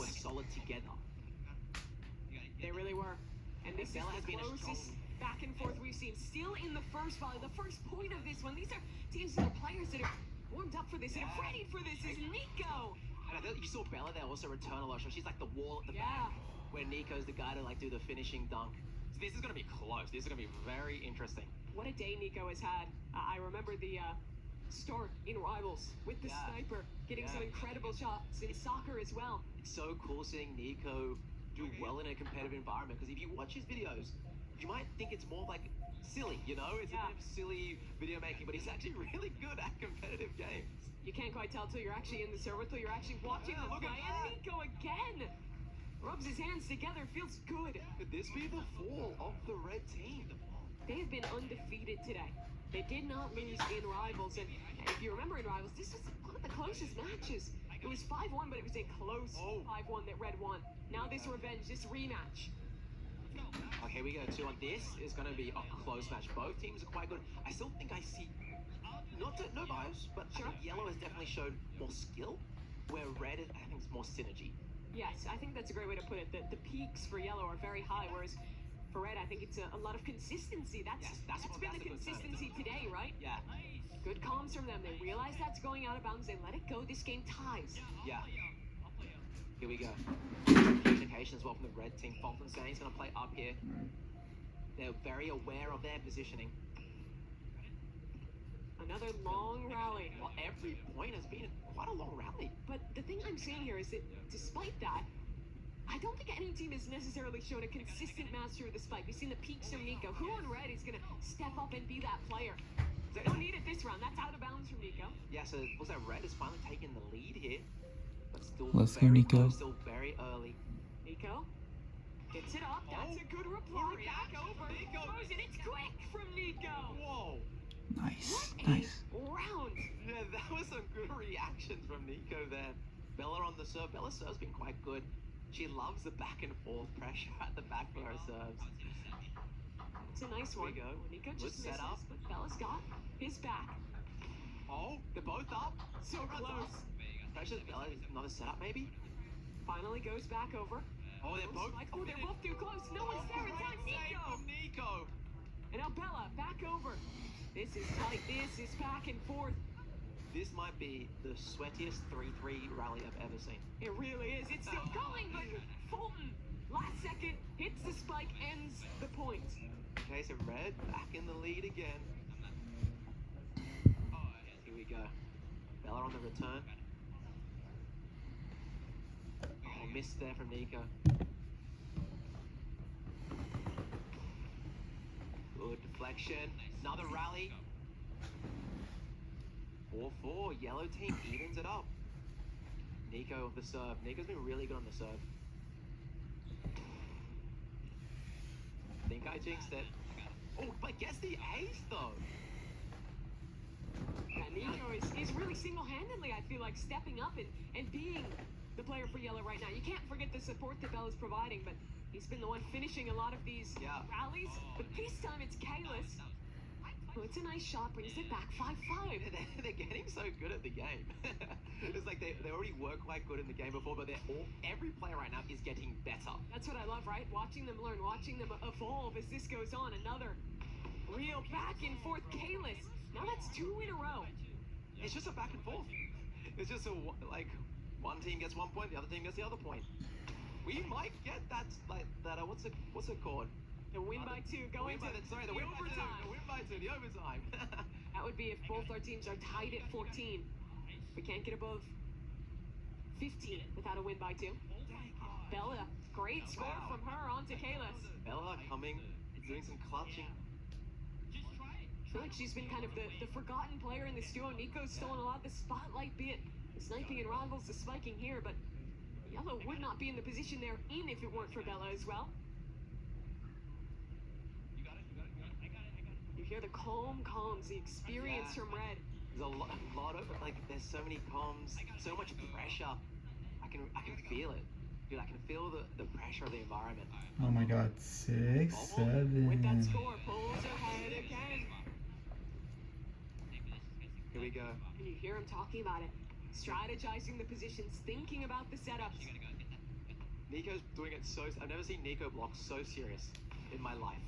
They really were. And this is the closest back and forth we've seen. Still in the first volley, the first point of this one. These are teams that are players that are warmed up for this and are ready for this. Is Nico. And I think you saw Bella there also return a lot. So she's like the wall at the back, where Nico's the guy to like do the finishing dunk. So this is going to be close. This is going to be very interesting. What a day Nico has had. I remember the start in Rivals with the sniper, getting some incredible shots in soccer as well. It's so cool seeing Nico do well in a competitive environment, because if you watch his videos, you might think it's more like silly, you know? It's a bit of silly video making, but he's actually really good at competitive games. You can't quite tell till you're actually in the server, till you're actually watching the play. And Nico again rubs his hands together, feels good. Could this be the fall of the red team? They have been undefeated today. They did not lose in Rivals, and if you remember in Rivals, this was one of the closest matches. It was 5-1, but it was a close 5-1 that Red won. Now this revenge, this rematch. Okay, we go 2 on this. Is going to be a close match. Both teams are quite good. I still think I see, no bias, but I think Yellow has definitely showed more skill, where Red, I think, is more synergy. Yes, I think that's a great way to put it. The peaks for Yellow are very high, whereas for Red, I think it's a lot of consistency. That's been the consistency today, right? Yeah. Good comms from them. They realize that's going out of bounds. They let it go. This game ties. Yeah. Here we go. Communication as well from the red team. Falkenstein's going to play up here. They're very aware of their positioning. Another long rally. Well, every point has been quite a long rally. But the thing I'm saying here is that despite that, I don't think any team has necessarily shown a consistent mastery of the spike. We've seen the peaks from Nico. Who on Red is going to step up and be that player? They don't need it this round. That's out of bounds from Nico. Yeah, so it looks like Red is finally taking the lead here. But still Let's go, Nico. Close, still very early. Nico gets it up. That's a good reply. Back over. Nico. And it's quick from Nico. Whoa. Nice. What Nice. a round. Yeah, that was some good reactions from Nico there. Bella on the serve. Bella's serve's been quite good. She loves the back and forth pressure at the back for her serves. It's a nice one. Here we go. Nico Good just set misses, up. but Bella's got his back. Oh, they're both up. So close. Pressure Bella. Another setup maybe? Finally goes back over. Oh, they're both. They're both too close. No one's there in time. Nico. And now Bella back over. This is tight. This is back and forth. This might be the sweatiest 3-3 rally I've ever seen. It really is. It's still going, but Fulton, last second, hits the spike, ends the point. Okay, so Red back in the lead again. Here we go. Bella on the return. Oh, missed there from Nico. Good deflection. Another rally. 4-4. Yellow team evens it up. Nico of the serve. Nico's been really good on the serve. I think I jinxed it. Oh, but guess the ace though. Yeah, Nico is really single-handedly, I feel like, stepping up and being the player for Yellow right now. You can't forget the support that Bella's providing, but he's been the one finishing a lot of these rallies. But this time it's Kalis. Oh, it's a nice shot, brings it back 5-5. They're getting so good at the game. It's like they already were quite good in the game before, but every player right now is getting better. That's what I love, right? Watching them learn, watching them evolve as this goes on. Another real back and forth. Kalis Now that's 2 in a row. It's just a back and forth. It's just like one team gets 1 point, the other team gets the other point. We might get that what's it called? The win by 2 going to the win by 2. The win by 2, the overtime. That would be if both our teams are tied at 14. We can't get above 15 without a win by 2. Bella, great score from her on to Kalis. Bella coming, doing some clutching. I feel like she's been kind of the forgotten player in this duo. Nico's stolen a lot of the spotlight, be it the sniping and rivals, the spiking here, but Yellow would not be in the position they're in if it weren't for Bella as well. You hear the calms, the experience from Red. There's a lot of like. There's so many comms, so much pressure. I can feel it, dude. I can feel the pressure of the environment. Oh my God, 6, 7. With that score, pulls ahead again. Here we go. And you hear him talking about it, strategizing the positions, thinking about the setups. Nico's doing it so. I've never seen Nico block so serious in my life.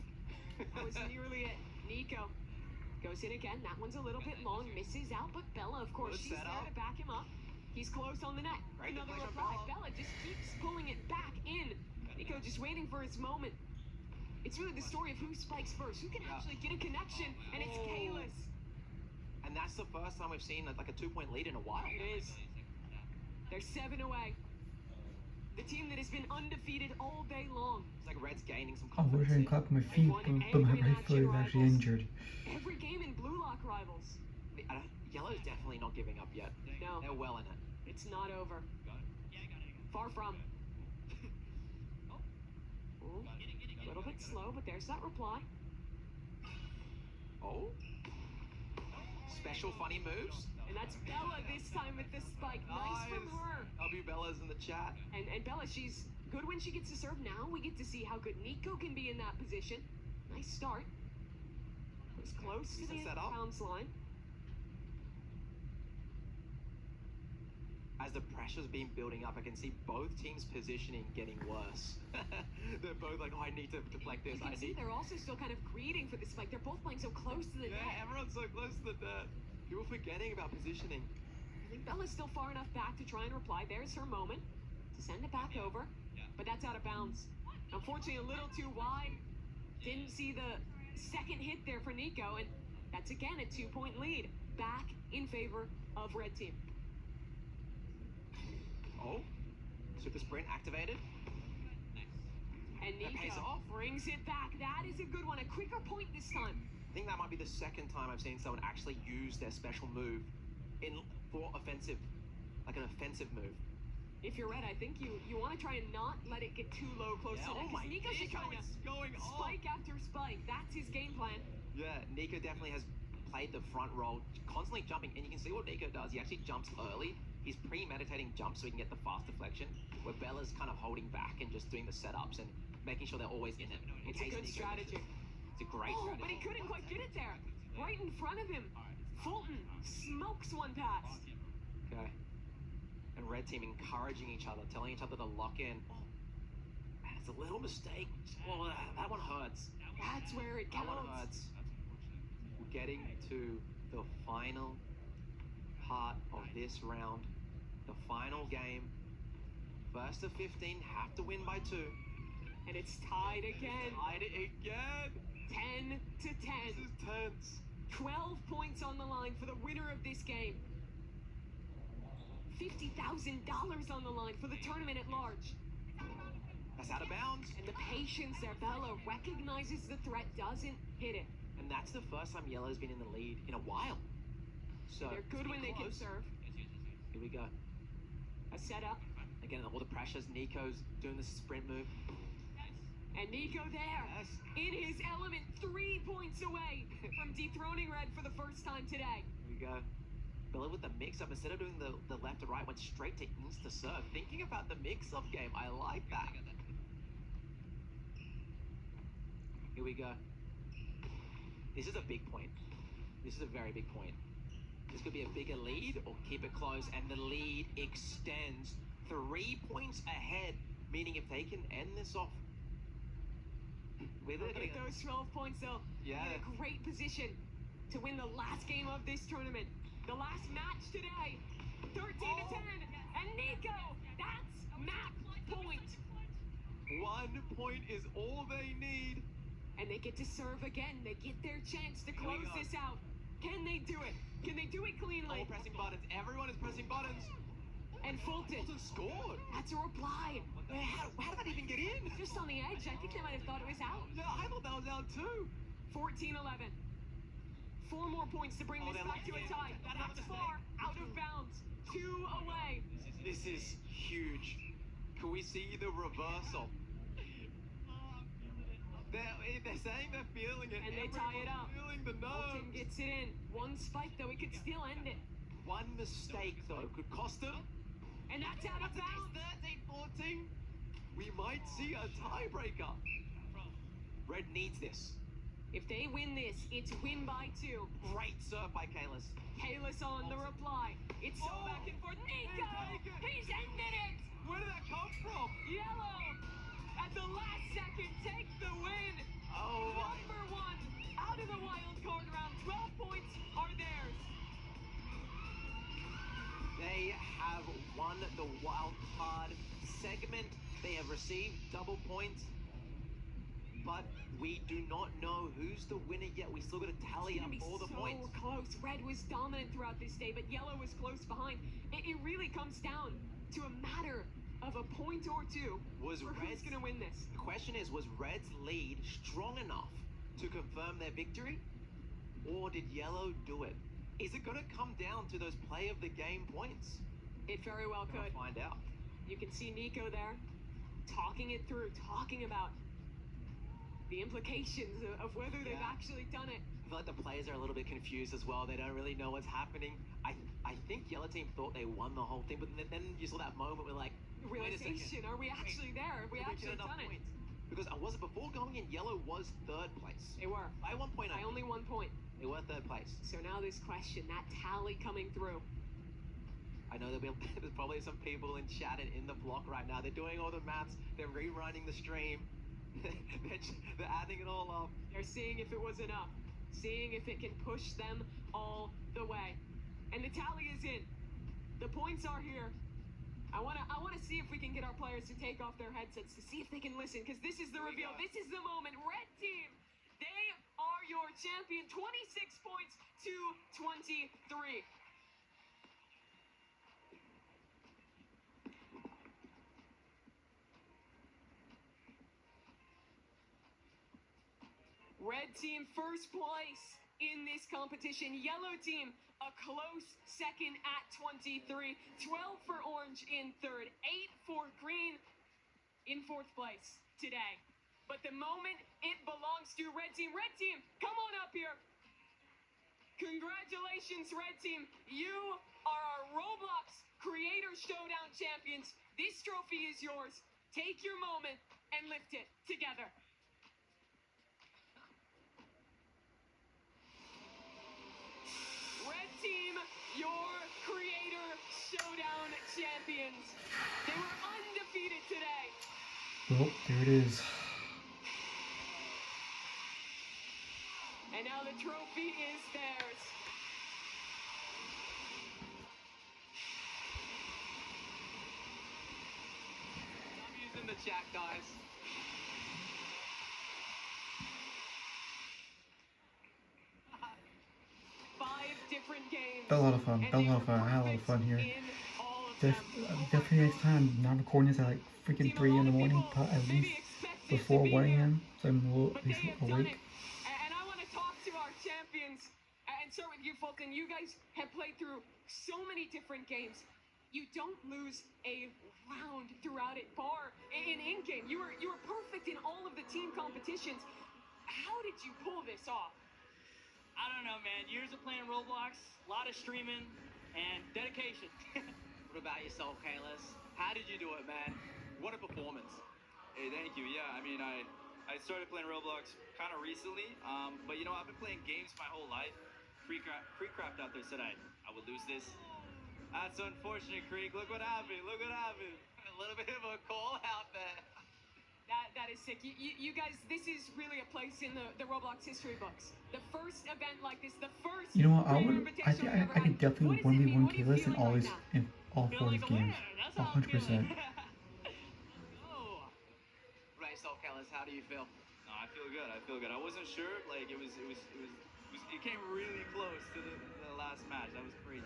That was nearly it. Nico goes in again. That one's a little bit long, misses out, but Bella, of course, she's there to back him up. He's close on the net. Another reply. Bella just keeps pulling it back in. Nico just waiting for his moment. It's really the story of who spikes first, who can actually get a connection, and it's Kalis. And that's the first time we've seen like a 2-point lead in a while. It is. They're 7 away. The team that has been undefeated all day long. It's like Red's gaining some I wish I confidence. could clap my feet, but my right foot is actually injured. Every game in Blue Lock Rivals. Yellow's definitely not giving up yet. No. They're well in it. It's not over. Far from. Ooh, a little bit slow, but there's that reply. Oh. Special funny moves. And that's Bella this time with the spike. Nice from her. W Bella's in the chat. And Bella, she's good when she gets to serve. Now we get to see how good Nico can be in that position. Nice start. Was close to the bounce line. As the pressure's been building up, I can see both teams' positioning getting worse. They're both like, oh, I need to deflect this. You can see they're also still kind of greeting for the spike. They're both playing so close to the net. Yeah, everyone's so close to the net. People forgetting about positioning. I think Bella's still far enough back to try and reply. There's her moment to send it back over, but that's out of bounds. Unfortunately, a little too wide. Didn't see the second hit there for Nico, and that's again a 2-point lead. Back in favor of Red Team. Oh, super sprint activated. And Nico brings it back. That is a good one. A quicker point this time. I think that might be the second time I've seen someone actually use their special move for offensive, like an offensive move. If you're Red, I think you want to try and not let it get too low close to that. Because Nico's just trying to spike after spike. That's his game plan. Yeah, Nico definitely has played the front roll, constantly jumping, and you can see what Nico does. He actually jumps early. He's premeditating jumps so he can get the fast deflection, where Bella's kind of holding back and just doing the setups and making sure they're always in it. It's a good strategy. It's a great strategy. But he couldn't quite get it there. Right in front of him. Fulton smokes one pass. Okay. And Red Team encouraging each other, telling each other to lock in. Man, it's a little mistake. Well, that one hurts. That's where it counts. That one hurts. We're getting to the final part of this round. The final game. First of 15 have to win by 2. And it's tied again. Tied again. 10 to 10. This is tense. 12 points on the line for the winner of this game. $50,000 on the line for the tournament at large. That's out of bounds. And the patience there. Bella recognizes the threat, doesn't hit it. And that's the first time Yellow's been in the lead in a while. So they're good when they can serve. Here we go. A setup. Again, all the pressures. Nico's doing the sprint move. And Nico there, in his element, 3 points away from dethroning Red for the first time today. Here we go. Bella with the mix-up, instead of doing the left to right, went straight to insta-serve. Thinking about the mix-up game, I like that. Here we go. This is a big point. This is a very big point. This could be a bigger lead or keep it close, and the lead extends 3 points ahead, meaning if they can end this off with those 12 points, though, in a great position to win the last game of this tournament. The last match today, 13-10, and Nico, that's map point. 1 point is all they need. And they get to serve again. They get their chance to close go. this out. Can they do it? Can they do it cleanly? All pressing buttons. Everyone is pressing buttons. And Fulton, Fulton scored. that's a reply. How did that even get in? Just on the edge. I think they might have thought it was out. Yeah, I thought that was out too. 14-11. 4 more points to bring Oh, this they're back to a lucky. tie. That's far out of bounds. 2 away. This is huge. Can we see the reversal? They're saying they're feeling it. And they tie it up. Feeling the Fulton nerves. gets it in. One spike, though, it could still end it. One mistake, though, could cost them. And that's out of bounds. 13-14. We might see a tiebreaker. Red needs this. If they win this, it's win by 2. Great serve by Kalis. Kalis on the reply. It's so back and forth. Nico! He's ended it! Where did that come from? Yellow, at the last second, takes the win. Oh my. Number 1 out of the wild card round. 12 points are theirs. They have won the wild card segment. They have received double points. But we do not know who's the winner yet. We still got to tally up all the points. Close. Red was dominant throughout this day, but yellow was close behind. It really comes down to a matter of a point or 2 Was for who's Red's going to win this. The question is, was Red's lead strong enough to confirm their victory? Or did Yellow do it? Is it going to come down to those play of the game points? It very well We'll could. find out. You can see Nico there talking it through, talking about the implications of whether they've Yeah. actually done it. I feel like the players are a little bit confused as well. They don't really know what's happening. I think Yellow Team thought they won the whole thing, but then you saw that moment where like, wait a second. Realization, are we actually there? Have we Did actually get enough done it? points? Because was it before going in, Yellow was 3rd place. They were. By 1 point By only 1 point. They were 3rd place. So now this question, that tally coming through. I know there's probably some people in chat and in the block right now. They're doing all the maths. They're rerunning the stream. They're adding it all up. They're seeing if it was enough. Seeing if it can push them all the way. And the tally is in. The points are here. I wanna see if we can get our players to take off their headsets to see if they can listen, because this is the reveal. This is the moment. Red Team, they are your champion. 26 points to 23. Red Team first place in this competition. Yellow Team a close second at 23. 12 for Orange in 3rd. 8 for Green in 4th place today. But the moment, it belongs to Red Team. Red Team, come on up here. Congratulations, Red Team. You are our Roblox Creator Showdown champions. This trophy is yours. Take your moment and lift it together. Red Team, your Creator Showdown champions. They were undefeated today. Well, there it is. And now the trophy is theirs. W's in the chat, guys. Five different games. That was a lot of fun. And That was a they lot of were fun. I had a lot of fun here. perfect in all of them. Definitely next time. Not recording this at like freaking 3 in the morning, at least before 1 a.m. So I'm a little But at they least have done awake. it. And I want to talk to our champions and start with you, Fulton. You guys have played through so many different games. You don't lose a round throughout it, bar in in-game. You were perfect in all of the team competitions. How did you pull this off? I don't know, man. Years of playing Roblox, a lot of streaming, and dedication. What about yourself, Kalis? How did you do it, man? What a performance. Hey, thank you. Yeah, I mean, I started playing Roblox kind of recently, but you know, I've been playing games my whole life. Creekcraft out there said I would lose this. That's unfortunate, Creek. Look what happened. Look what happened. A little bit of a call out there. That is sick. You guys, this is really a place in the Roblox history books. The first event like this, the first. You know what? I Creator would. I Invitational think you ever I could had. definitely What does it mean? 1v1 What are you Kalis in feeling all right these now? in all Feel 4 of like these a games. winner. That's how I'm 100%. feeling. Oh. Race off, Kellis. How do you feel? No, I feel good. I feel good. I wasn't sure. Like it came really close to the last match. That was crazy.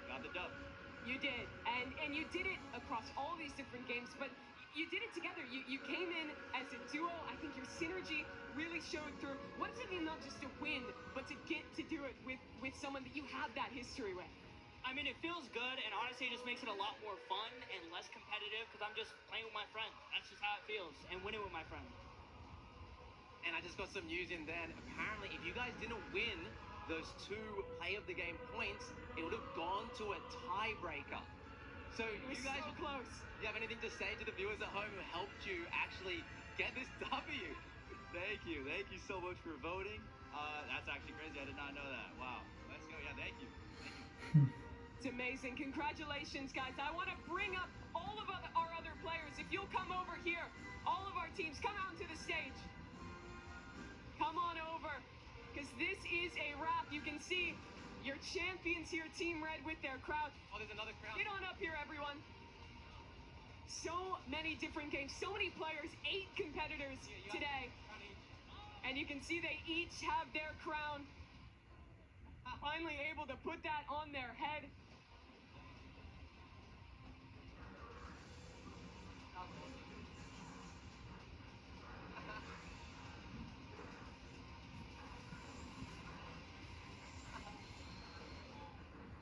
Got the dub. You did, and you did it across all these different games, but you did it together. You came in as a duo. I think your synergy really showed through. What does it mean not just to win, but to get to do it with someone that you have that history with? I mean, it feels good, and honestly, it just makes it a lot more fun and less competitive because I'm just playing with my friend. That's just how it feels, and winning with my friend. And I just got some news in then. Apparently, if you guys didn't win those 2 play of the game points, it would have gone to a tiebreaker. So It was you guys, so close. you have anything to say to the viewers at home who helped you actually get this W? Thank you so much for voting. That's actually crazy. I did not know that. Wow. Let's go. Yeah, thank you. It's amazing. Congratulations, guys. I want to bring up all of our other players. If you'll come over here, all of our teams, come out to the stage. Come on over, because this is a wrap. You can see your champions here, Team Red, with their crowd. Oh, there's another crowd. Get on up here, everyone. So many different games, so many players, 8 competitors today. And you can see they each have their crown. Finally able to put that on their head.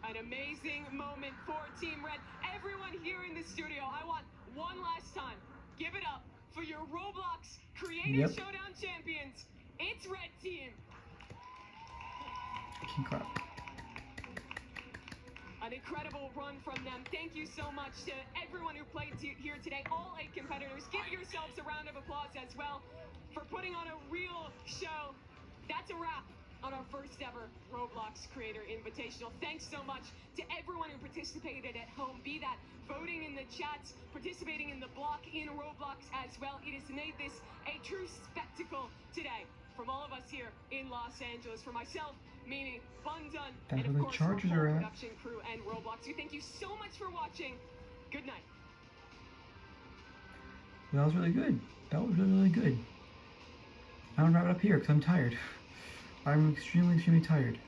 An amazing moment for Team Red. Everyone here in the studio, I want one last time. Give it up for your Roblox Creator Showdown champions. It's Red Team. King crap. An incredible run from them. Thank you so much to everyone who played here today. All 8 competitors. Give yourselves a round of applause as well for putting on a real show. That's a wrap on our first ever Roblox Creator Invitational. Thanks so much to everyone who participated at home, be that voting in the chats, participating in the block in Roblox as well. It has made this a true spectacle today. From all of us here in Los Angeles, for myself, Mimi, Bundun, That's and where of the course our Chargers whole are at. production crew and Roblox. We thank you so much for watching. Good night. That was really good. That was really, really good. I'm gonna wrap it up here because I'm tired. I'm extremely, extremely tired.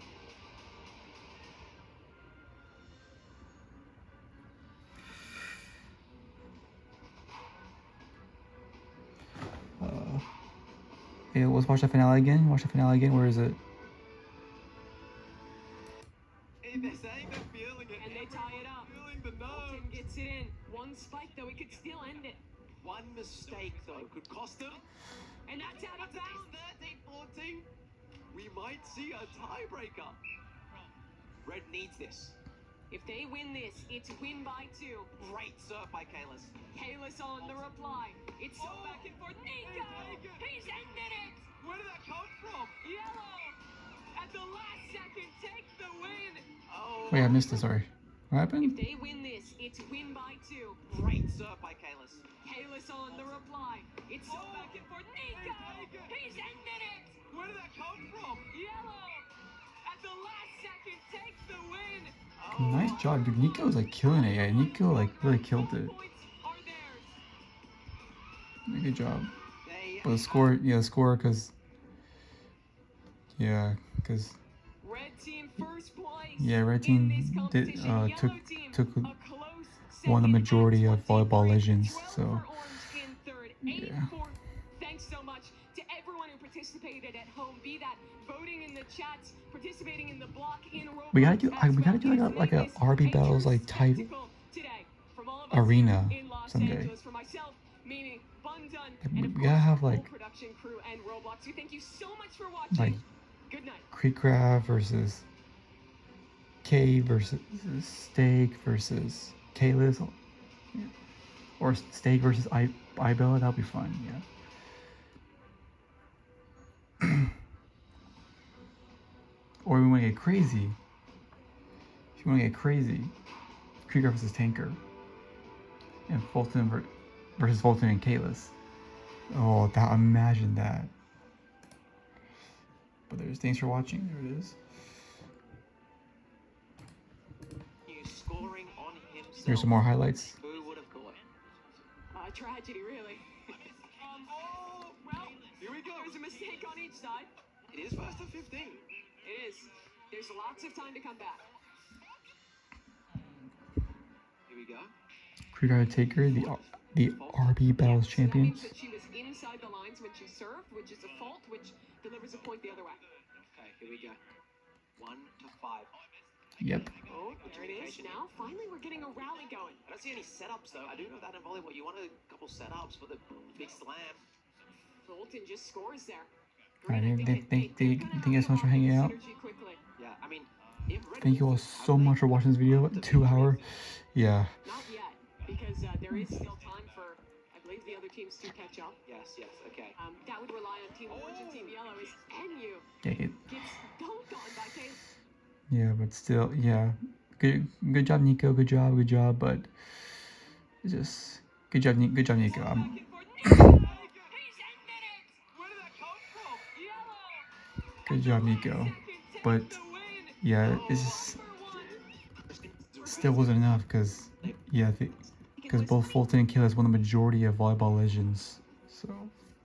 Yeah, let's watch the finale again. Watch the finale again. Where is it? Hey, they're saying they're feeling it. And they tie it up. Feeling the Bolton nerves. gets it in. One spike, though, he could still end it. One mistake, though, could cost them. And that's out of bounds. 13-14. We might see a tiebreaker. Red needs this. If they win this, it's win by 2. Great serve by Kalis. Kalis on the reply. It's so back and forth. Nico! He's ended it! Where did that come from? Yellow! At the last second, take the win! Oh. Wait, I missed it. Sorry. What If happened? they win this, it's win by 2. Great serve by Kalis. Kalis on the reply. It's so back and forth. Nico! He's ended it! Where did that come from? Yellow! At the last second, take the win! Nice job, dude. Nico's like killing it. Yeah, Nico like really killed it. Points are theirs. Good job. They But the score, yeah, the score, because Red team first place. Yeah, red in team this did competition. Yellow team, took a close won the second majority at of volleyball 23, legends. 12 So for Orange in third, 8 yeah. fourth. Thanks so much to everyone who participated at home. Be that voting in the chats, participating in the block in Roblox. we gotta do as we gotta well. do It has like a made this RB a battles true like type spectacle today. From all of us arena here in Los someday. Angeles, for myself, Mimi, Bundun, We and of gotta course, have, the whole like- production crew and Roblox. We thank you so much for watching. Like Good night. Creekcraft versus K versus Steak versus Kalis, yeah. Or Steak versus Ibella. That'll be fun. Yeah. Or we want to get crazy. If you want to get crazy, Creekcraft versus Tanker, and Fulton versus Fulton and Kalis. Oh, that, imagine that. But there's, thanks for watching. There it is. Scoring on himself. Here's some more highlights. Who would have thought? Tragedy, really. Well, Here we go. there's a mistake on each side. It is first and 15. It is. There's lots of time to come back. Here we go. Creed Taker, the RB Battles So that means champions. that she was inside the lines when she served, which is a fault, which delivers a point the other way. Okay, here we go. 1 to 5. Yep. Oh, there it is. Now, finally, we're getting a rally going. I don't see any setups though. I do know that in volleyball you want a couple setups for the big slam. Bolton just scores there. Alright, thank you guys so much for hanging out. Yeah, I mean, if Thank you all so much for watching this video. 2 hour. Yeah. Not yet, because there is still time for, I believe, the other teams to catch up. Yes, okay. That would rely on Team Orange and Team Yellow as NU Yeah, gets dunked on by Kate. yeah, but still, yeah. Good job, Nico. Good job. But it's just good job, Nico. He's ended it! Where did that come from? Yellow! Good job, Nico. But yeah, it's just still wasn't enough because yeah, because both Fulton and Kayla's won the majority of Volleyball Legends. So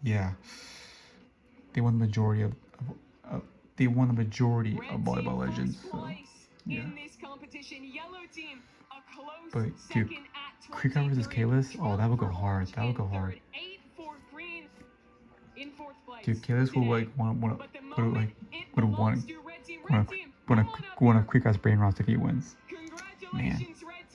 yeah, they won the majority of they won the majority of Volleyball Legends. So yeah. In this competition, Yellow team, a close But dude, second at Krika versus 23, Kayla's, oh, that would go 12 for hard. Orange That would go in hard. third, 8 for Green in fourth place. Dude, Kayla's will like want But the moment it would want belongs to Red team, one of Krika's brain rots if he wins. Congratulations,